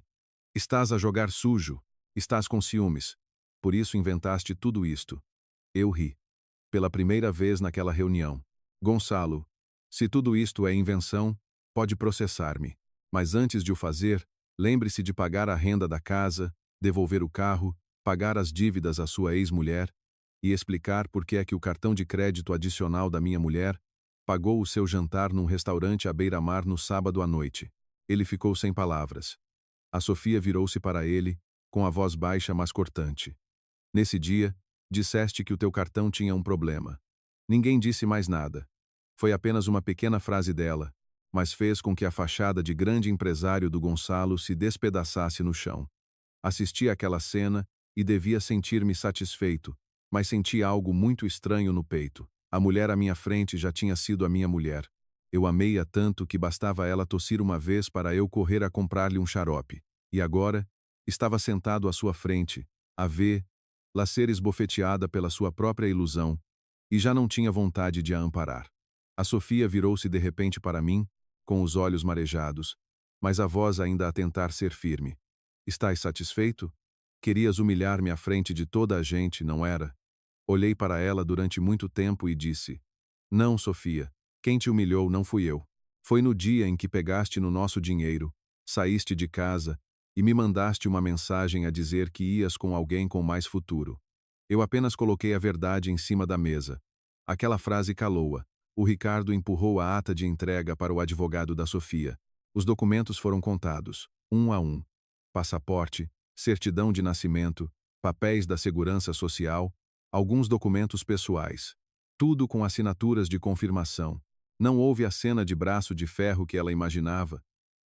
Estás a jogar sujo. Estás com ciúmes. Por isso inventaste tudo isto. Eu ri. Pela primeira vez naquela reunião. Gonçalo, se tudo isto é invenção, pode processar-me. Mas antes de o fazer, lembre-se de pagar a renda da casa, devolver o carro, pagar as dívidas à sua ex-mulher e explicar por que é que o cartão de crédito adicional da minha mulher pagou o seu jantar num restaurante à beira-mar no sábado à noite. Ele ficou sem palavras. A Sofia virou-se para ele, com a voz baixa mas cortante. Nesse dia, disseste que o teu cartão tinha um problema. Ninguém disse mais nada. Foi apenas uma pequena frase dela, mas fez com que a fachada de grande empresário do Gonçalo se despedaçasse no chão. Assisti àquela cena e devia sentir-me satisfeito, mas senti algo muito estranho no peito. A mulher à minha frente já tinha sido a minha mulher. Eu amei-a tanto que bastava ela tossir uma vez para eu correr a comprar-lhe um xarope. E agora, estava sentado à sua frente, a vê-la ser esbofeteada pela sua própria ilusão, e já não tinha vontade de a amparar. A Sofia virou-se de repente para mim, com os olhos marejados, mas a voz ainda a tentar ser firme. Estás satisfeito? Querias humilhar-me à frente de toda a gente, não era? Olhei para ela durante muito tempo e disse: Não, Sofia, quem te humilhou não fui eu. Foi no dia em que pegaste no nosso dinheiro, saíste de casa e me mandaste uma mensagem a dizer que ias com alguém com mais futuro. Eu apenas coloquei a verdade em cima da mesa. Aquela frase calou-a. O Ricardo empurrou a ata de entrega para o advogado da Sofia. Os documentos foram contados, um a um. Passaporte, certidão de nascimento, papéis da segurança social, alguns documentos pessoais. Tudo com assinaturas de confirmação. Não houve a cena de braço de ferro que ela imaginava.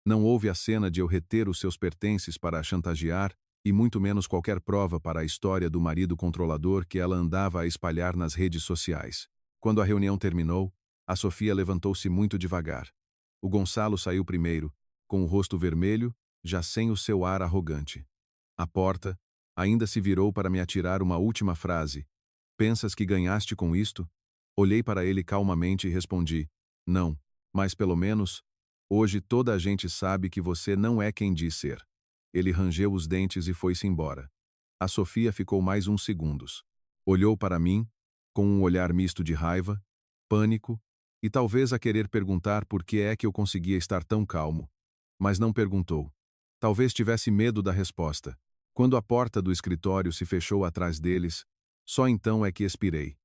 Não houve a cena de eu reter os seus pertences para a chantagear, e muito menos qualquer prova para a história do marido controlador que ela andava a espalhar nas redes sociais. Quando a reunião terminou, a Sofia levantou-se muito devagar. O Gonçalo saiu primeiro, com o rosto vermelho, já sem o seu ar arrogante. À porta, ainda se virou para me atirar uma última frase. Pensas que ganhaste com isto? Olhei para ele calmamente e respondi, não, mas pelo menos, hoje toda a gente sabe que você não é quem diz ser. Ele rangeu os dentes e foi-se embora. A Sofia ficou mais uns segundos. Olhou para mim, com um olhar misto de raiva, pânico, e talvez a querer perguntar por que é que eu conseguia estar tão calmo. Mas não perguntou. Talvez tivesse medo da resposta. Quando a porta do escritório se fechou atrás deles, só então é que expirei.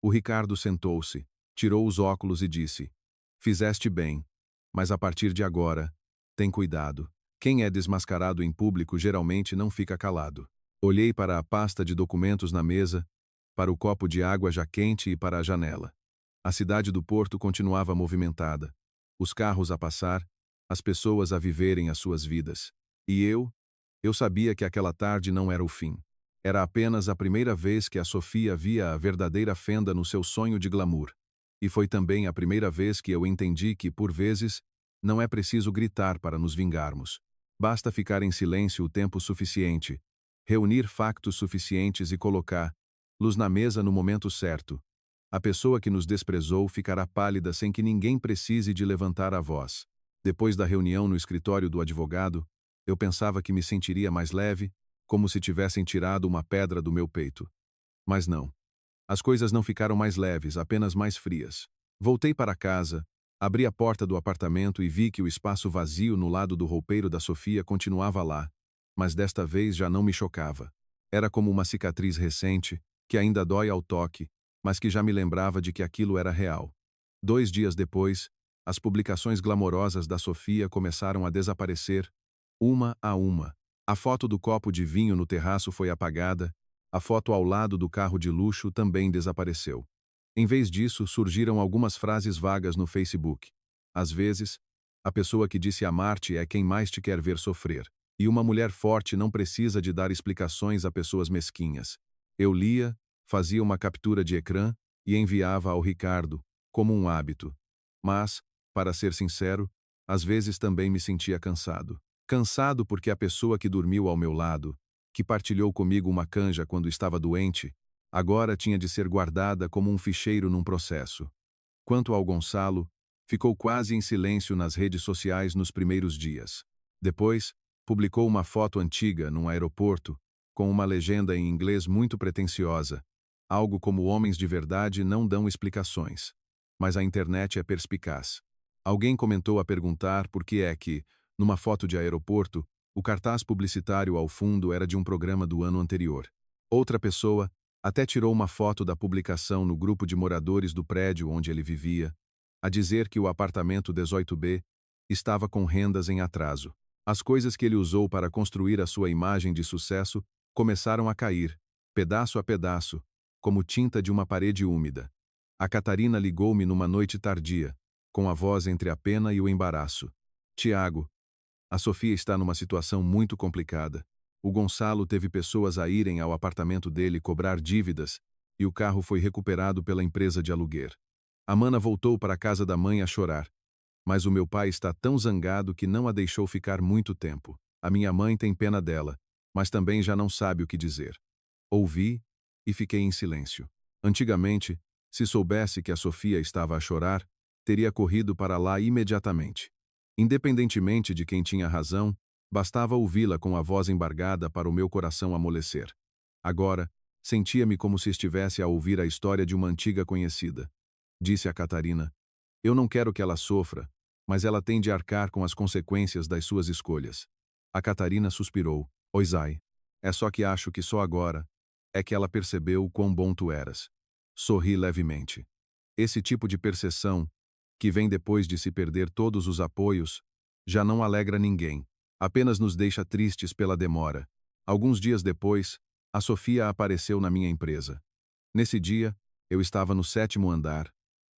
O Ricardo sentou-se, tirou os óculos e disse, fizeste bem, mas a partir de agora, tem cuidado. Quem é desmascarado em público geralmente não fica calado. Olhei para a pasta de documentos na mesa, para o copo de água já quente e para a janela. A cidade do Porto continuava movimentada. Os carros a passar, as pessoas a viverem as suas vidas. E eu sabia que aquela tarde não era o fim. Era apenas a primeira vez que a Sofia via a verdadeira fenda no seu sonho de glamour. E foi também a primeira vez que eu entendi que, por vezes, não é preciso gritar para nos vingarmos. Basta ficar em silêncio o tempo suficiente, reunir factos suficientes e colocar luz na mesa no momento certo. A pessoa que nos desprezou ficará pálida sem que ninguém precise de levantar a voz. Depois da reunião no escritório do advogado, eu pensava que me sentiria mais leve, como se tivessem tirado uma pedra do meu peito. Mas não. As coisas não ficaram mais leves, apenas mais frias. Voltei para casa, abri a porta do apartamento e vi que o espaço vazio no lado do roupeiro da Sofia continuava lá, mas desta vez já não me chocava. Era como uma cicatriz recente, que ainda dói ao toque, mas que já me lembrava de que aquilo era real. 2 dias depois, as publicações glamorosas da Sofia começaram a desaparecer, uma a uma. A foto do copo de vinho no terraço foi apagada, a foto ao lado do carro de luxo também desapareceu. Em vez disso, surgiram algumas frases vagas no Facebook. Às vezes, a pessoa que disse amar-te é quem mais te quer ver sofrer. E uma mulher forte não precisa de dar explicações a pessoas mesquinhas. Eu lia, fazia uma captura de ecrã e enviava ao Ricardo, como um hábito. Mas, para ser sincero, às vezes também me sentia cansado. Cansado porque a pessoa que dormiu ao meu lado, que partilhou comigo uma canja quando estava doente, agora tinha de ser guardada como um ficheiro num processo. Quanto ao Gonçalo, ficou quase em silêncio nas redes sociais nos primeiros dias. Depois, publicou uma foto antiga num aeroporto, com uma legenda em inglês muito pretensiosa, algo como homens de verdade não dão explicações. Mas a internet é perspicaz. Alguém comentou a perguntar por que é que, numa foto de aeroporto, o cartaz publicitário ao fundo era de um programa do ano anterior. Outra pessoa até tirou uma foto da publicação no grupo de moradores do prédio onde ele vivia, a dizer que o apartamento 18B estava com rendas em atraso. As coisas que ele usou para construir a sua imagem de sucesso começaram a cair, pedaço a pedaço, como tinta de uma parede úmida. A Catarina ligou-me numa noite tardia, com a voz entre a pena e o embaraço. Tiago, a Sofia está numa situação muito complicada. O Gonçalo teve pessoas a irem ao apartamento dele cobrar dívidas e o carro foi recuperado pela empresa de aluguer. A Mana voltou para a casa da mãe a chorar, mas o meu pai está tão zangado que não a deixou ficar muito tempo. A minha mãe tem pena dela, mas também já não sabe o que dizer. Ouvi e fiquei em silêncio. Antigamente, se soubesse que a Sofia estava a chorar, teria corrido para lá imediatamente. Independentemente de quem tinha razão, bastava ouvi-la com a voz embargada para o meu coração amolecer. Agora, sentia-me como se estivesse a ouvir a história de uma antiga conhecida. Disse a Catarina, eu não quero que ela sofra, mas ela tem de arcar com as consequências das suas escolhas. A Catarina suspirou, Oisai, é só que acho que só agora é que ela percebeu o quão bom tu eras. Sorri levemente. Esse tipo de percepção, que vem depois de se perder todos os apoios, já não alegra ninguém, apenas nos deixa tristes pela demora. Alguns dias depois, A Sofia apareceu na minha empresa. Nesse dia, eu estava no 7º andar,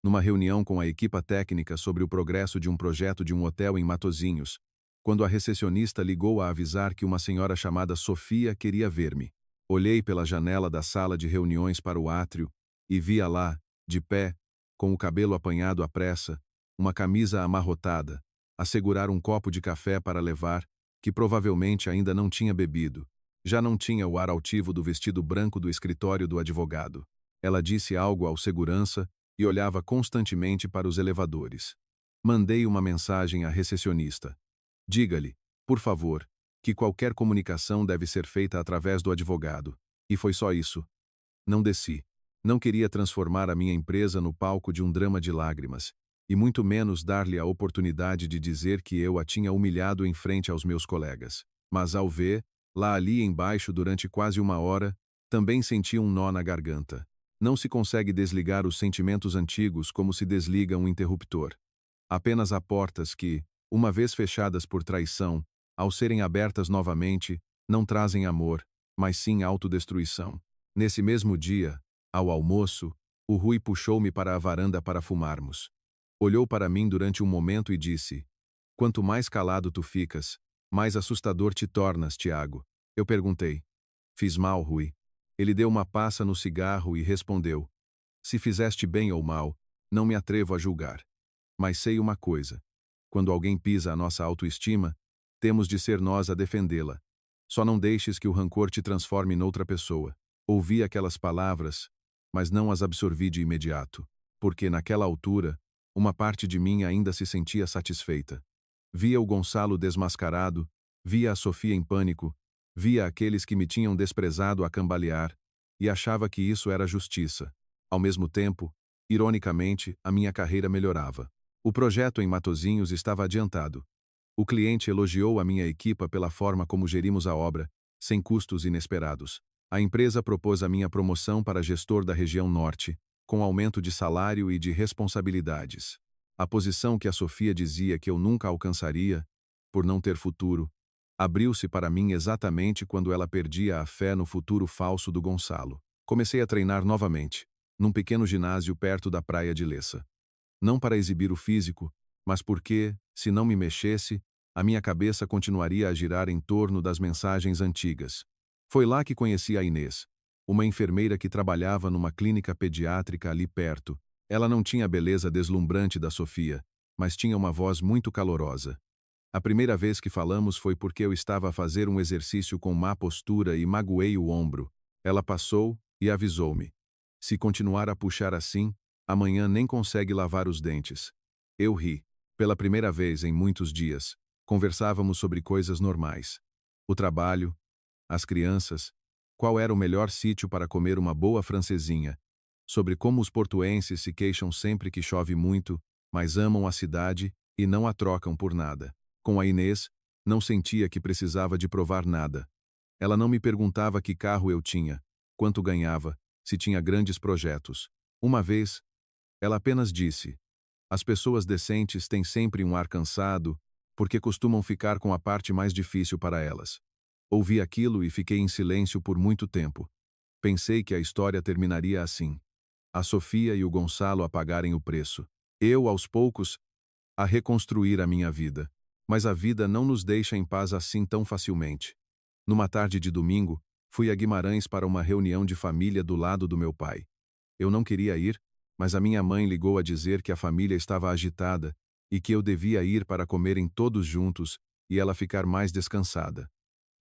numa reunião com a equipa técnica sobre o progresso de um projeto de um hotel em Matozinhos, quando a recepcionista ligou a avisar que uma senhora chamada Sofia queria ver-me. Olhei pela janela da sala de reuniões para o átrio e via lá, de pé, com o cabelo apanhado à pressa, uma camisa amarrotada, a segurar um copo de café para levar, que provavelmente ainda não tinha bebido. Já não tinha o ar altivo do vestido branco do escritório do advogado. Ela disse algo ao segurança e olhava constantemente para os elevadores. Mandei uma mensagem à recepcionista. Diga-lhe, por favor, que qualquer comunicação deve ser feita através do advogado. E foi só isso. Não desci. Não queria transformar a minha empresa no palco de um drama de lágrimas, e muito menos dar-lhe a oportunidade de dizer que eu a tinha humilhado em frente aos meus colegas. Mas ao ver, lá ali embaixo durante quase uma hora, também senti um nó na garganta. Não se consegue desligar os sentimentos antigos como se desliga um interruptor. Apenas há portas que, uma vez fechadas por traição, ao serem abertas novamente, não trazem amor, mas sim autodestruição. Nesse mesmo dia, ao almoço, o Rui puxou-me para a varanda para fumarmos. Olhou para mim durante um momento e disse: "Quanto mais calado tu ficas, mais assustador te tornas, Tiago." Eu perguntei: "Fiz mal, Rui?" Ele deu uma passa no cigarro e respondeu: "Se fizeste bem ou mal, não me atrevo a julgar. Mas sei uma coisa: quando alguém pisa a nossa autoestima, temos de ser nós a defendê-la. Só não deixes que o rancor te transforme noutra pessoa." Ouvi aquelas palavras, mas não as absorvi de imediato, porque naquela altura, uma parte de mim ainda se sentia satisfeita. Via o Gonçalo desmascarado, via a Sofia em pânico, via aqueles que me tinham desprezado a cambalear, e achava que isso era justiça. Ao mesmo tempo, ironicamente, a minha carreira melhorava. O projeto em Matozinhos estava adiantado. O cliente elogiou a minha equipa pela forma como gerimos a obra, sem custos inesperados. A empresa propôs a minha promoção para gestor da região norte, com aumento de salário e de responsabilidades. A posição que a Sofia dizia que eu nunca alcançaria, por não ter futuro, abriu-se para mim exatamente quando ela perdia a fé no futuro falso do Gonçalo. Comecei a treinar novamente, num pequeno ginásio perto da praia de Lessa. Não para exibir o físico, mas porque, se não me mexesse, a minha cabeça continuaria a girar em torno das mensagens antigas. Foi lá que conheci a Inês, uma enfermeira que trabalhava numa clínica pediátrica ali perto. Ela não tinha a beleza deslumbrante da Sofia, mas tinha uma voz muito calorosa. A primeira vez que falamos foi porque eu estava a fazer um exercício com má postura e magoei o ombro. Ela passou e avisou-me: "Se continuar a puxar assim, amanhã nem consegue lavar os dentes." Eu ri. Pela primeira vez em muitos dias, conversávamos sobre coisas normais. O trabalho, as crianças, qual era o melhor sítio para comer uma boa francesinha, sobre como os portuenses se queixam sempre que chove muito, mas amam a cidade e não a trocam por nada. Com a Inês, não sentia que precisava de provar nada. Ela não me perguntava que carro eu tinha, quanto ganhava, se tinha grandes projetos. Uma vez, ela apenas disse: "As pessoas decentes têm sempre um ar cansado, porque costumam ficar com a parte mais difícil para elas." Ouvi aquilo e fiquei em silêncio por muito tempo. Pensei que a história terminaria assim: a Sofia e o Gonçalo a pagarem o preço. Eu, aos poucos, a reconstruir a minha vida. Mas a vida não nos deixa em paz assim tão facilmente. Numa tarde de domingo, fui a Guimarães para uma reunião de família do lado do meu pai. Eu não queria ir, mas a minha mãe ligou a dizer que a família estava agitada e que eu devia ir para comerem todos juntos e ela ficar mais descansada.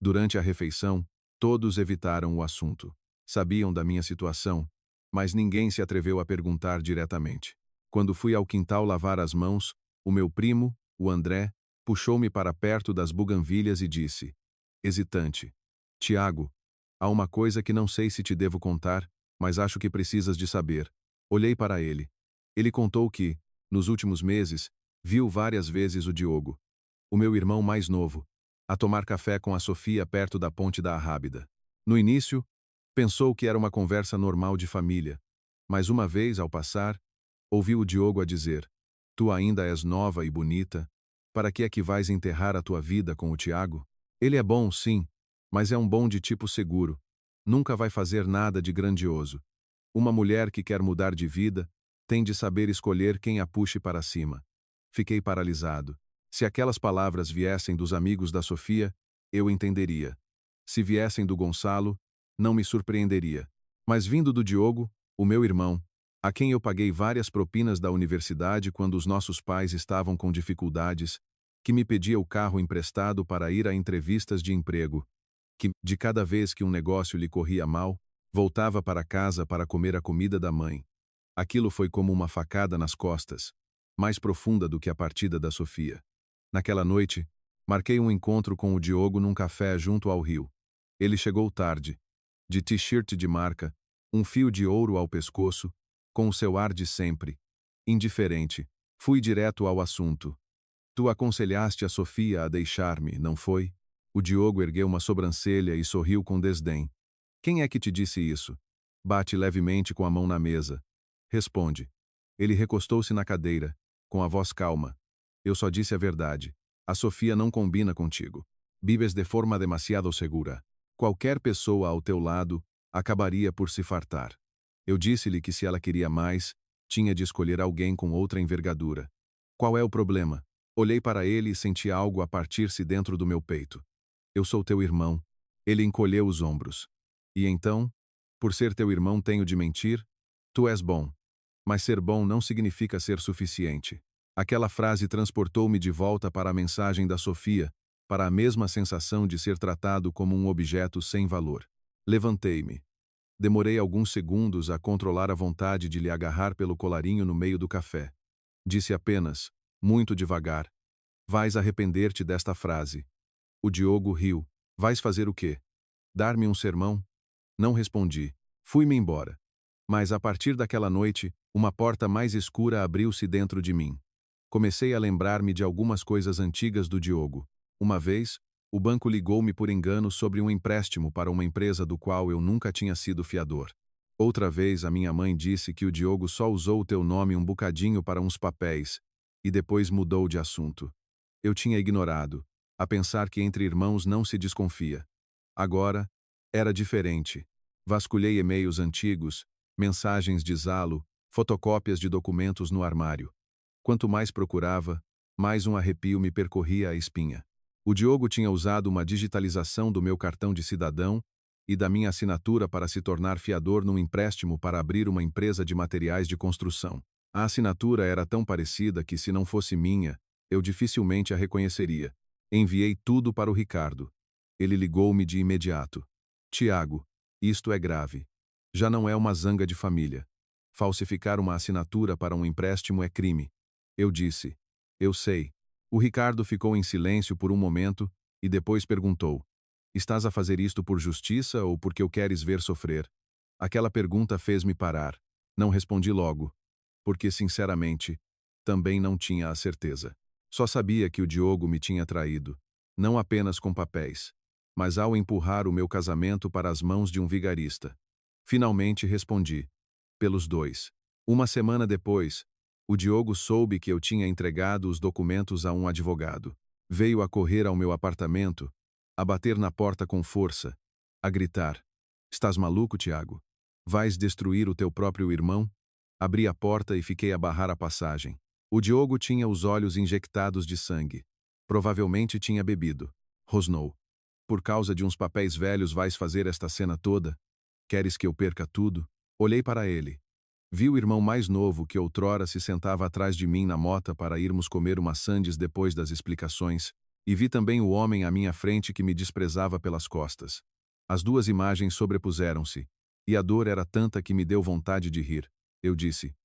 Durante a refeição, todos evitaram o assunto. Sabiam da minha situação, mas ninguém se atreveu a perguntar diretamente. Quando fui ao quintal lavar as mãos, o meu primo, o André, puxou-me para perto das buganvílias e disse, hesitante: "Tiago, há uma coisa que não sei se te devo contar, mas acho que precisas de saber." Olhei para ele. Ele contou que, nos últimos meses, viu várias vezes o Diogo, o meu irmão mais novo, a tomar café com a Sofia perto da ponte da Arrábida. No início, pensou que era uma conversa normal de família, mas uma vez, ao passar, ouviu o Diogo a dizer: "Tu ainda és nova e bonita, para que é que vais enterrar a tua vida com o Tiago? Ele é bom, sim, mas é um bom de tipo seguro. nunca vai fazer nada de grandioso. Uma mulher que quer mudar de vida tem de saber escolher quem a puxe para cima. Fiquei paralisado. Se aquelas palavras viessem dos amigos da Sofia, eu entenderia. Se viessem do Gonçalo, não me surpreenderia. Mas vindo do Diogo, o meu irmão, a quem eu paguei várias propinas da universidade quando os nossos pais estavam com dificuldades, que me pedia o carro emprestado para ir a entrevistas de emprego, que, de cada vez que um negócio lhe corria mal, voltava para casa para comer a comida da mãe. Aquilo foi como uma facada nas costas, mais profunda do que a partida da Sofia. Naquela noite, marquei um encontro com o Diogo num café junto ao rio. Ele chegou tarde, de t-shirt de marca, um fio de ouro ao pescoço, com o seu ar de sempre, indiferente. Fui direto ao assunto. Tu aconselhaste a Sofia a deixar-me, não foi? O Diogo ergueu uma sobrancelha e sorriu com desdém. Quem é que te disse isso? Bate levemente com a mão na mesa. Responde. Ele recostou-se na cadeira, com a voz calma. Eu só disse a verdade. A Sofia não combina contigo. Vives de forma demasiado segura. Qualquer pessoa ao teu lado acabaria por se fartar. Eu disse-lhe que se ela queria mais, tinha de escolher alguém com outra envergadura. Qual é o problema? Olhei para ele e senti algo a partir-se dentro do meu peito. Eu sou teu irmão. Ele encolheu os ombros. E então, por ser teu irmão tenho de mentir? Tu és bom. Mas ser bom não significa ser suficiente. Aquela frase transportou-me de volta para a mensagem da Sofia, para a mesma sensação de ser tratado como um objeto sem valor. Levantei-me. Demorei alguns segundos a controlar a vontade de lhe agarrar pelo colarinho no meio do café. Disse apenas, muito devagar, vais arrepender-te desta frase. O Diogo riu. Vais fazer o quê? Dar-me um sermão? Não respondi. Fui-me embora. Mas a partir daquela noite, uma porta mais escura abriu-se dentro de mim. Comecei a lembrar-me de algumas coisas antigas do Diogo. Uma vez, o banco ligou-me por engano sobre um empréstimo para uma empresa do qual eu nunca tinha sido fiador. Outra vez a minha mãe disse que o Diogo só usou o teu nome um bocadinho para uns papéis, e depois mudou de assunto. Eu tinha ignorado, a pensar que entre irmãos não se desconfia. Agora, era diferente. Vasculhei e-mails antigos, mensagens de Zalo, fotocópias de documentos no armário. Quanto mais procurava, mais um arrepio me percorria a espinha. O Diogo tinha usado uma digitalização do meu cartão de cidadão e da minha assinatura para se tornar fiador num empréstimo para abrir uma empresa de materiais de construção. A assinatura era tão parecida que, se não fosse minha, eu dificilmente a reconheceria. Enviei tudo para o Ricardo. Ele ligou-me de imediato. Tiago, isto é grave. Já não é uma zanga de família. Falsificar uma assinatura para um empréstimo é crime. Eu disse. Eu sei. O Ricardo ficou em silêncio por um momento e depois perguntou. Estás a fazer isto por justiça ou porque o queres ver sofrer? Aquela pergunta fez-me parar. Não respondi logo. Porque, sinceramente, também não tinha a certeza. Só sabia que o Diogo me tinha traído. Não apenas com papéis, mas ao empurrar o meu casamento para as mãos de um vigarista. Finalmente respondi. Pelos dois. Uma semana depois, o Diogo soube que eu tinha entregado os documentos a um advogado. Veio a correr ao meu apartamento, a bater na porta com força, a gritar. Estás maluco, Tiago? Vais destruir o teu próprio irmão? Abri a porta e fiquei a barrar a passagem. O Diogo tinha os olhos injectados de sangue. Provavelmente tinha bebido. Rosnou. Por causa de uns papéis velhos vais fazer esta cena toda? Queres que eu perca tudo? Olhei para ele. Vi o irmão mais novo que outrora se sentava atrás de mim na mota para irmos comer uma sandes depois das explicações, e vi também o homem à minha frente que me desprezava pelas costas. As duas imagens sobrepuseram-se, e a dor era tanta que me deu vontade de rir. Eu disse,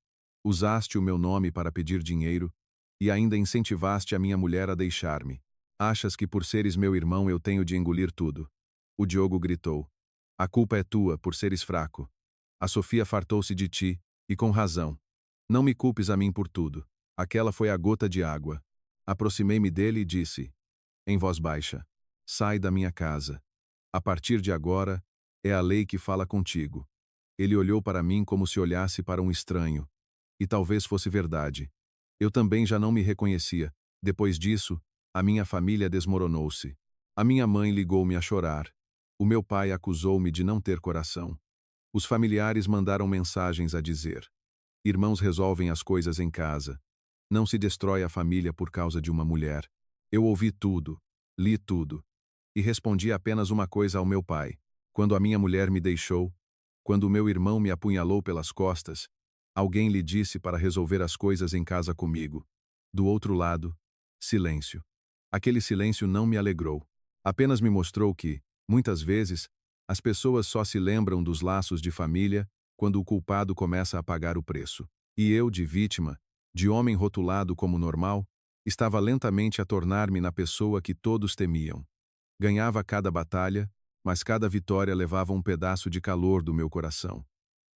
usaste o meu nome para pedir dinheiro, e ainda incentivaste a minha mulher a deixar-me. Achas que por seres meu irmão eu tenho de engolir tudo? O Diogo gritou. A culpa é tua por seres fraco. A Sofia fartou-se de ti, e com razão. Não me culpes a mim por tudo. Aquela foi a gota de água. Aproximei-me dele e disse, em voz baixa, sai da minha casa. A partir de agora, é a lei que fala contigo. Ele olhou para mim como se olhasse para um estranho. E talvez fosse verdade. Eu também já não me reconhecia. Depois disso, a minha família desmoronou-se. A minha mãe ligou-me a chorar. O meu pai acusou-me de não ter coração. Os familiares mandaram mensagens a dizer: irmãos resolvem as coisas em casa. Não se destrói a família por causa de uma mulher. Eu ouvi tudo, li tudo, e respondi apenas uma coisa ao meu pai. Quando a minha mulher me deixou, quando o meu irmão me apunhalou pelas costas, alguém lhe disse para resolver as coisas em casa comigo. Do outro lado, silêncio. Aquele silêncio não me alegrou. Apenas me mostrou que, muitas vezes, as pessoas só se lembram dos laços de família quando o culpado começa a pagar o preço. E eu, de vítima, de homem rotulado como normal, estava lentamente a tornar-me na pessoa que todos temiam. Ganhava cada batalha, mas cada vitória levava um pedaço de calor do meu coração.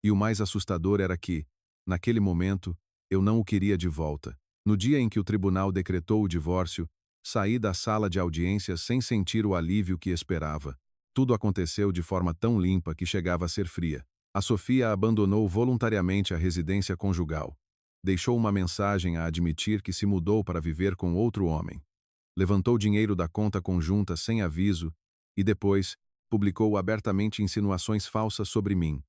E o mais assustador era que, naquele momento, eu não o queria de volta. No dia em que o tribunal decretou o divórcio, saí da sala de audiências sem sentir o alívio que esperava. Tudo aconteceu de forma tão limpa que chegava a ser fria. A Sofia abandonou voluntariamente a residência conjugal. Deixou uma mensagem a admitir que se mudou para viver com outro homem. Levantou dinheiro da conta conjunta sem aviso e depois publicou abertamente insinuações falsas sobre mim.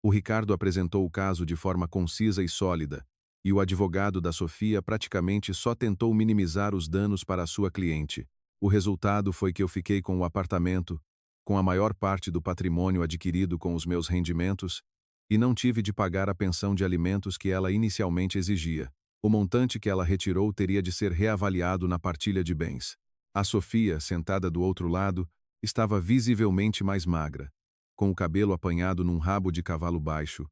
O Ricardo apresentou o caso de forma concisa e sólida, e o advogado da Sofia praticamente só tentou minimizar os danos para a sua cliente. O resultado foi que eu fiquei com o apartamento, com a maior parte do patrimônio adquirido com os meus rendimentos, e não tive de pagar a pensão de alimentos que ela inicialmente exigia. O montante que ela retirou teria de ser reavaliado na partilha de bens. A Sofia, sentada do outro lado, estava visivelmente mais magra, com o cabelo apanhado num rabo de cavalo baixo,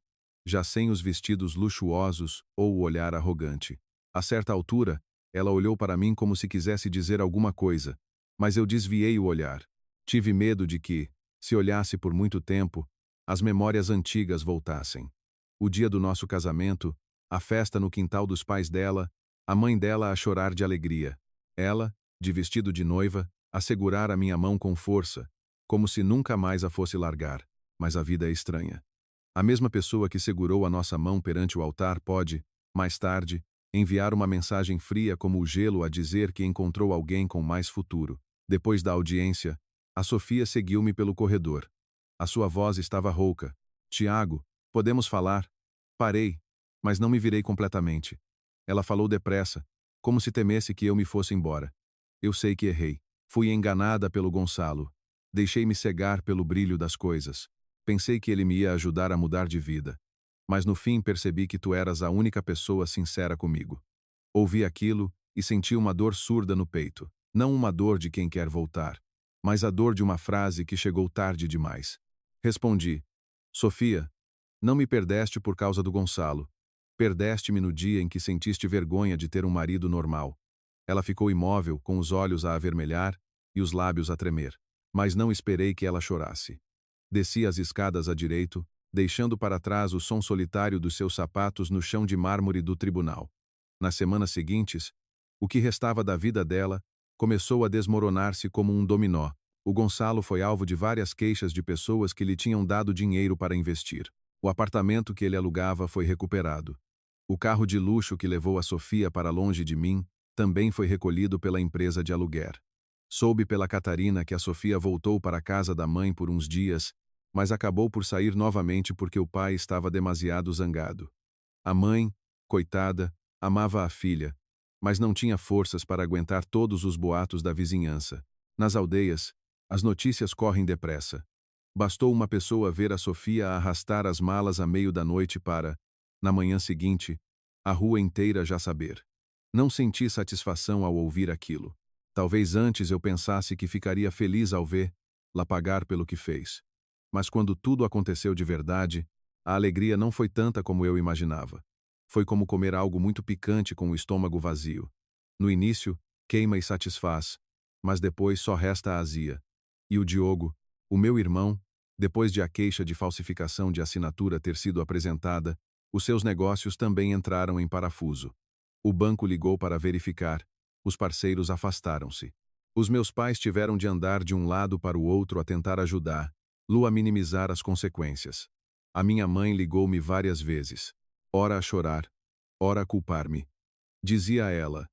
já sem os vestidos luxuosos ou o olhar arrogante. A certa altura, ela olhou para mim como se quisesse dizer alguma coisa, mas eu desviei o olhar. Tive medo de que, se olhasse por muito tempo, as memórias antigas voltassem. O dia do nosso casamento, a festa no quintal dos pais dela, a mãe dela a chorar de alegria. Ela, de vestido de noiva, a segurar a minha mão com força, como se nunca mais a fosse largar. Mas a vida é estranha. A mesma pessoa que segurou a nossa mão perante o altar pode, mais tarde, enviar uma mensagem fria como o gelo a dizer que encontrou alguém com mais futuro. Depois da audiência, a Sofia seguiu-me pelo corredor. A sua voz estava rouca. Tiago, podemos falar? Parei, mas não me virei completamente. Ela falou depressa, como se temesse que eu me fosse embora. Eu sei que errei. Fui enganada pelo Gonçalo. Deixei-me cegar pelo brilho das coisas. Pensei que ele me ia ajudar a mudar de vida. Mas no fim percebi que tu eras a única pessoa sincera comigo. Ouvi aquilo e senti uma dor surda no peito. Não uma dor de quem quer voltar, mas a dor de uma frase que chegou tarde demais. Respondi: Sofia, não me perdeste por causa do Gonçalo. Perdeste-me no dia em que sentiste vergonha de ter um marido normal. Ela ficou imóvel, com os olhos a avermelhar e os lábios a tremer. Mas não esperei que ela chorasse. Desci as escadas a direito, deixando para trás o som solitário dos seus sapatos no chão de mármore do tribunal. Nas semanas seguintes, o que restava da vida dela começou a desmoronar-se como um dominó. O Gonçalo foi alvo de várias queixas de pessoas que lhe tinham dado dinheiro para investir. O apartamento que ele alugava foi recuperado. O carro de luxo que levou a Sofia para longe de mim também foi recolhido pela empresa de aluguer. Soube pela Catarina que a Sofia voltou para a casa da mãe por uns dias, mas acabou por sair novamente porque o pai estava demasiado zangado. A mãe, coitada, amava a filha, mas não tinha forças para aguentar todos os boatos da vizinhança. Nas aldeias, as notícias correm depressa. Bastou uma pessoa ver a Sofia arrastar as malas à meio da noite para, na manhã seguinte, a rua inteira já saber. Não senti satisfação ao ouvir aquilo. Talvez antes eu pensasse que ficaria feliz ao vê-la pagar pelo que fez. Mas quando tudo aconteceu de verdade, a alegria não foi tanta como eu imaginava. Foi como comer algo muito picante com o estômago vazio. No início, queima e satisfaz, mas depois só resta a azia. E o Diogo, o meu irmão, depois de a queixa de falsificação de assinatura ter sido apresentada, os seus negócios também entraram em parafuso. O banco ligou para verificar. Os parceiros afastaram-se. Os meus pais tiveram de andar de um lado para o outro a tentar ajudá-lo a minimizar as consequências. A minha mãe ligou-me várias vezes, ora a chorar, ora a culpar-me. Dizia ela: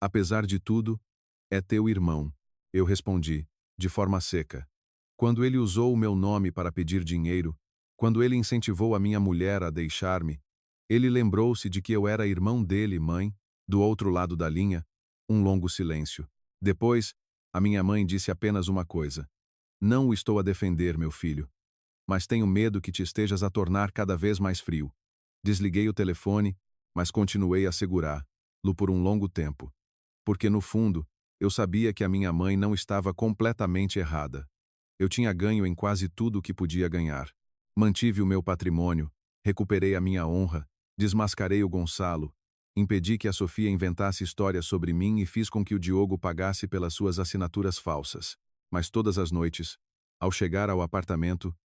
apesar de tudo, é teu irmão. Eu respondi, de forma seca: Quando ele usou o meu nome para pedir dinheiro, quando ele incentivou a minha mulher a deixar-me, ele lembrou-se de que eu era irmão dele, mãe, do outro lado da linha, um longo silêncio. Depois, a minha mãe disse apenas uma coisa: não o estou a defender, meu filho, mas tenho medo que te estejas a tornar cada vez mais frio. Desliguei o telefone, mas continuei a segurá-lo por um longo tempo. Porque no fundo, eu sabia que a minha mãe não estava completamente errada. Eu tinha ganho em quase tudo o que podia ganhar. Mantive o meu patrimônio, recuperei a minha honra, desmascarei o Gonçalo, impedi que a Sofia inventasse histórias sobre mim e fiz com que o Diogo pagasse pelas suas assinaturas falsas. Mas todas as noites, ao chegar ao apartamento,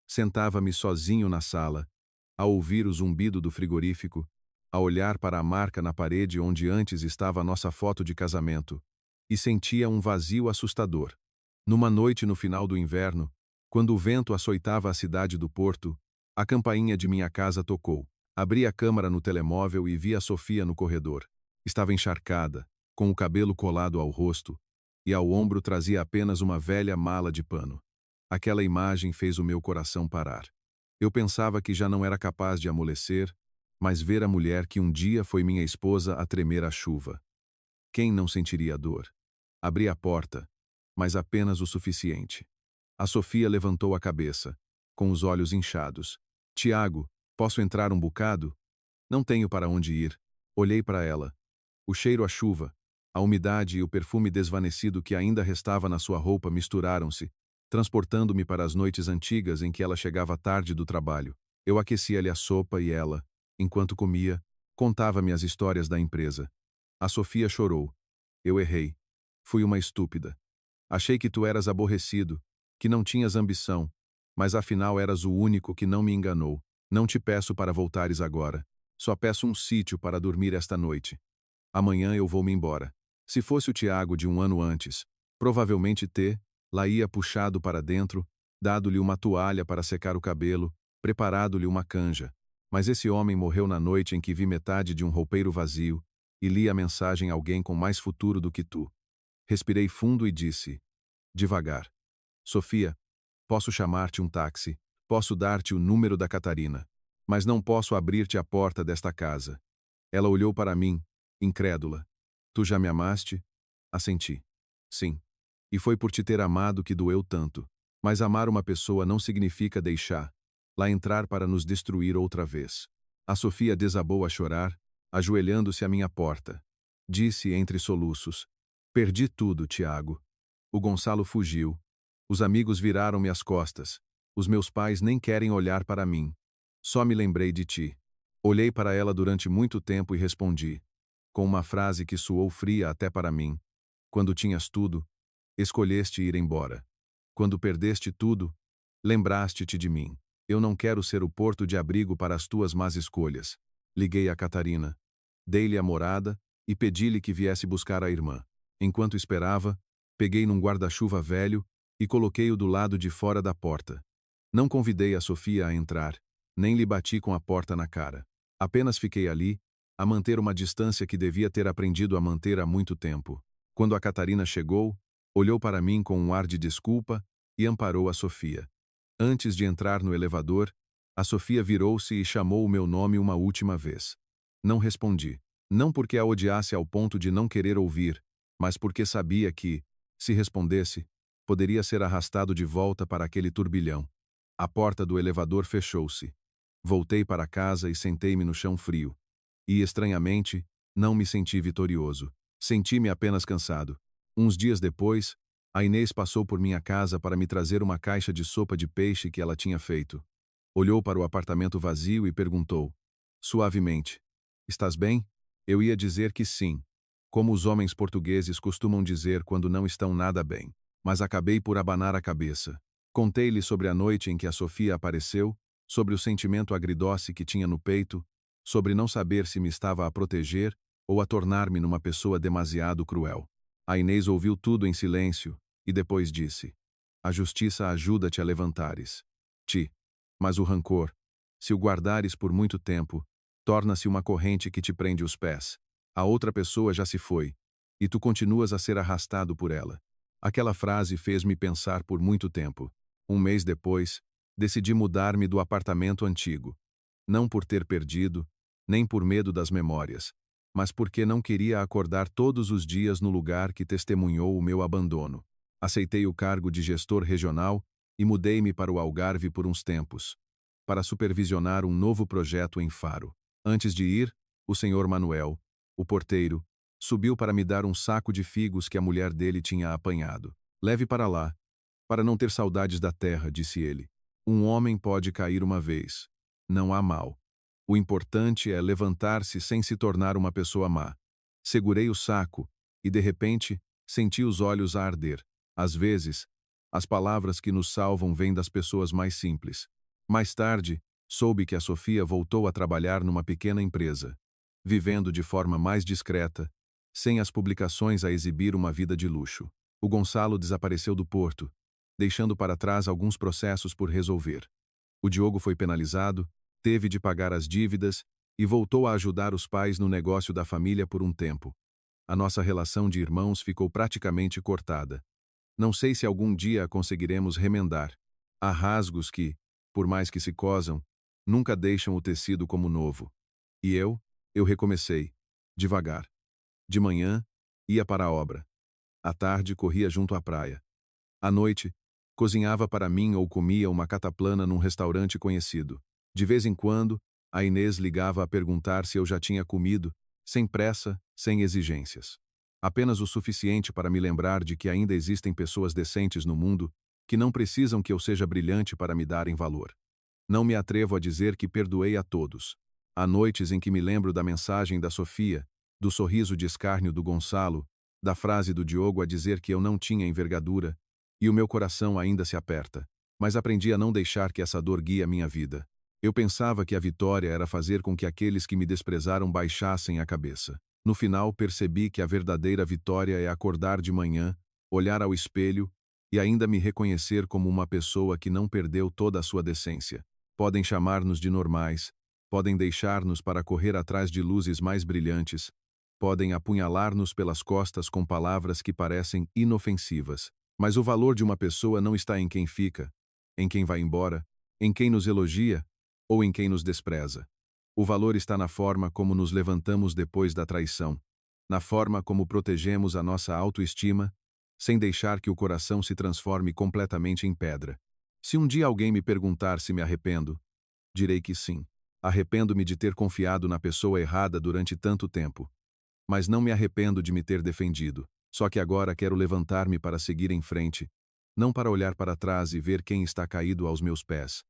sentava-me sozinho na sala, a ouvir o zumbido do frigorífico, a olhar para a marca na parede onde antes estava a nossa foto de casamento, e sentia um vazio assustador. Numa noite no final do inverno, quando o vento açoitava a cidade do Porto, a campainha de minha casa tocou. Abri a câmara no telemóvel e vi a Sofia no corredor. Estava encharcada, com o cabelo colado ao rosto, e ao ombro trazia apenas uma velha mala de pano. Aquela imagem fez o meu coração parar. Eu pensava que já não era capaz de amolecer, mas ver a mulher que um dia foi minha esposa a tremer à chuva. Quem não sentiria dor? Abri a porta, mas apenas o suficiente. A Sofia levantou a cabeça, com os olhos inchados. Tiago, posso entrar um bocado? Não tenho para onde ir. Olhei para ela. O cheiro a chuva, a umidade e o perfume desvanecido que ainda restava na sua roupa misturaram-se, transportando-me para as noites antigas em que ela chegava tarde do trabalho. Eu aquecia-lhe a sopa e ela, enquanto comia, contava-me as histórias da empresa. A Sofia chorou. Eu errei. Fui uma estúpida. Achei que tu eras aborrecido, que não tinhas ambição, mas afinal eras o único que não me enganou. Não te peço para voltares agora. Só peço um sítio para dormir esta noite. Amanhã eu vou-me embora. Se fosse o Tiago de um ano antes, provavelmente lá ia puxado para dentro, dado-lhe uma toalha para secar o cabelo, preparado-lhe uma canja. Mas esse homem morreu na noite em que vi metade de um roupeiro vazio e li a mensagem a alguém com mais futuro do que tu. Respirei fundo e disse, devagar: Sofia, posso chamar-te um táxi, posso dar-te o número da Catarina, mas não posso abrir-te a porta desta casa. Ela olhou para mim, incrédula. Tu já me amaste? Assenti. Sim. E foi por te ter amado que doeu tanto. Mas amar uma pessoa não significa deixá-la entrar para nos destruir outra vez. A Sofia desabou a chorar, ajoelhando-se à minha porta. Disse entre soluços: perdi tudo, Tiago. O Gonçalo fugiu. Os amigos viraram-me as costas. Os meus pais nem querem olhar para mim. Só me lembrei de ti. Olhei para ela durante muito tempo e respondi, com uma frase que soou fria até para mim. Quando tinhas tudo, escolheste ir embora. Quando perdeste tudo, lembraste-te de mim. Eu não quero ser o porto de abrigo para as tuas más escolhas. Liguei a Catarina. Dei-lhe a morada e pedi-lhe que viesse buscar a irmã. Enquanto esperava, peguei num guarda-chuva velho e coloquei-o do lado de fora da porta. Não convidei a Sofia a entrar, nem lhe bati com a porta na cara. Apenas fiquei ali, a manter uma distância que devia ter aprendido a manter há muito tempo. Quando a Catarina chegou, olhou para mim com um ar de desculpa e amparou a Sofia. Antes de entrar no elevador, a Sofia virou-se e chamou o meu nome uma última vez. Não respondi. Não porque a odiasse ao ponto de não querer ouvir, mas porque sabia que, se respondesse, poderia ser arrastado de volta para aquele turbilhão. A porta do elevador fechou-se. Voltei para casa e sentei-me no chão frio. E, estranhamente, não me senti vitorioso. Senti-me apenas cansado. Uns dias depois, a Inês passou por minha casa para me trazer uma caixa de sopa de peixe que ela tinha feito. Olhou para o apartamento vazio e perguntou, suavemente: estás bem? Eu ia dizer que sim, como os homens portugueses costumam dizer quando não estão nada bem. Mas acabei por abanar a cabeça. Contei-lhe sobre a noite em que a Sofia apareceu, sobre o sentimento agridoce que tinha no peito, sobre não saber se me estava a proteger ou a tornar-me numa pessoa demasiado cruel. A Inês ouviu tudo em silêncio e depois disse: a justiça ajuda-te a levantares. Mas o rancor, se o guardares por muito tempo, torna-se uma corrente que te prende os pés. A outra pessoa já se foi, e tu continuas a ser arrastado por ela. Aquela frase fez-me pensar por muito tempo. Um mês depois, decidi mudar-me do apartamento antigo. Não por ter perdido, nem por medo das memórias, mas porque não queria acordar todos os dias no lugar que testemunhou o meu abandono. Aceitei o cargo de gestor regional e mudei-me para o Algarve por uns tempos, para supervisionar um novo projeto em Faro. Antes de ir, o senhor Manuel, o porteiro, subiu para me dar um saco de figos que a mulher dele tinha apanhado. Leve para lá, para não ter saudades da terra, disse ele. Um homem pode cair uma vez. Não há mal. O importante é levantar-se sem se tornar uma pessoa má. Segurei o saco e, de repente, senti os olhos a arder. Às vezes, as palavras que nos salvam vêm das pessoas mais simples. Mais tarde, soube que a Sofia voltou a trabalhar numa pequena empresa, vivendo de forma mais discreta, sem as publicações a exibir uma vida de luxo. O Gonçalo desapareceu do porto, deixando para trás alguns processos por resolver. O Diogo foi penalizado, teve de pagar as dívidas e voltou a ajudar os pais no negócio da família por um tempo. A nossa relação de irmãos ficou praticamente cortada. Não sei se algum dia a conseguiremos remendar. Há rasgos que, por mais que se cosam, nunca deixam o tecido como novo. E eu recomecei, devagar. De manhã, ia para a obra. À tarde, corria junto à praia. À noite, cozinhava para mim ou comia uma cataplana num restaurante conhecido. De vez em quando, a Inês ligava a perguntar se eu já tinha comido, sem pressa, sem exigências. Apenas o suficiente para me lembrar de que ainda existem pessoas decentes no mundo que não precisam que eu seja brilhante para me darem valor. Não me atrevo a dizer que perdoei a todos. Há noites em que me lembro da mensagem da Sofia, do sorriso de escárnio do Gonçalo, da frase do Diogo a dizer que eu não tinha envergadura, e o meu coração ainda se aperta. Mas aprendi a não deixar que essa dor guie a minha vida. Eu pensava que a vitória era fazer com que aqueles que me desprezaram baixassem a cabeça. No final, percebi que a verdadeira vitória é acordar de manhã, olhar ao espelho e ainda me reconhecer como uma pessoa que não perdeu toda a sua decência. Podem chamar-nos de normais, podem deixar-nos para correr atrás de luzes mais brilhantes, podem apunhalar-nos pelas costas com palavras que parecem inofensivas. Mas o valor de uma pessoa não está em quem fica, em quem vai embora, em quem nos elogia ou em quem nos despreza. O valor está na forma como nos levantamos depois da traição, na forma como protegemos a nossa autoestima, sem deixar que o coração se transforme completamente em pedra. Se um dia alguém me perguntar se me arrependo, direi que sim. Arrependo-me de ter confiado na pessoa errada durante tanto tempo. Mas não me arrependo de me ter defendido. Só que agora quero levantar-me para seguir em frente, não para olhar para trás e ver quem está caído aos meus pés.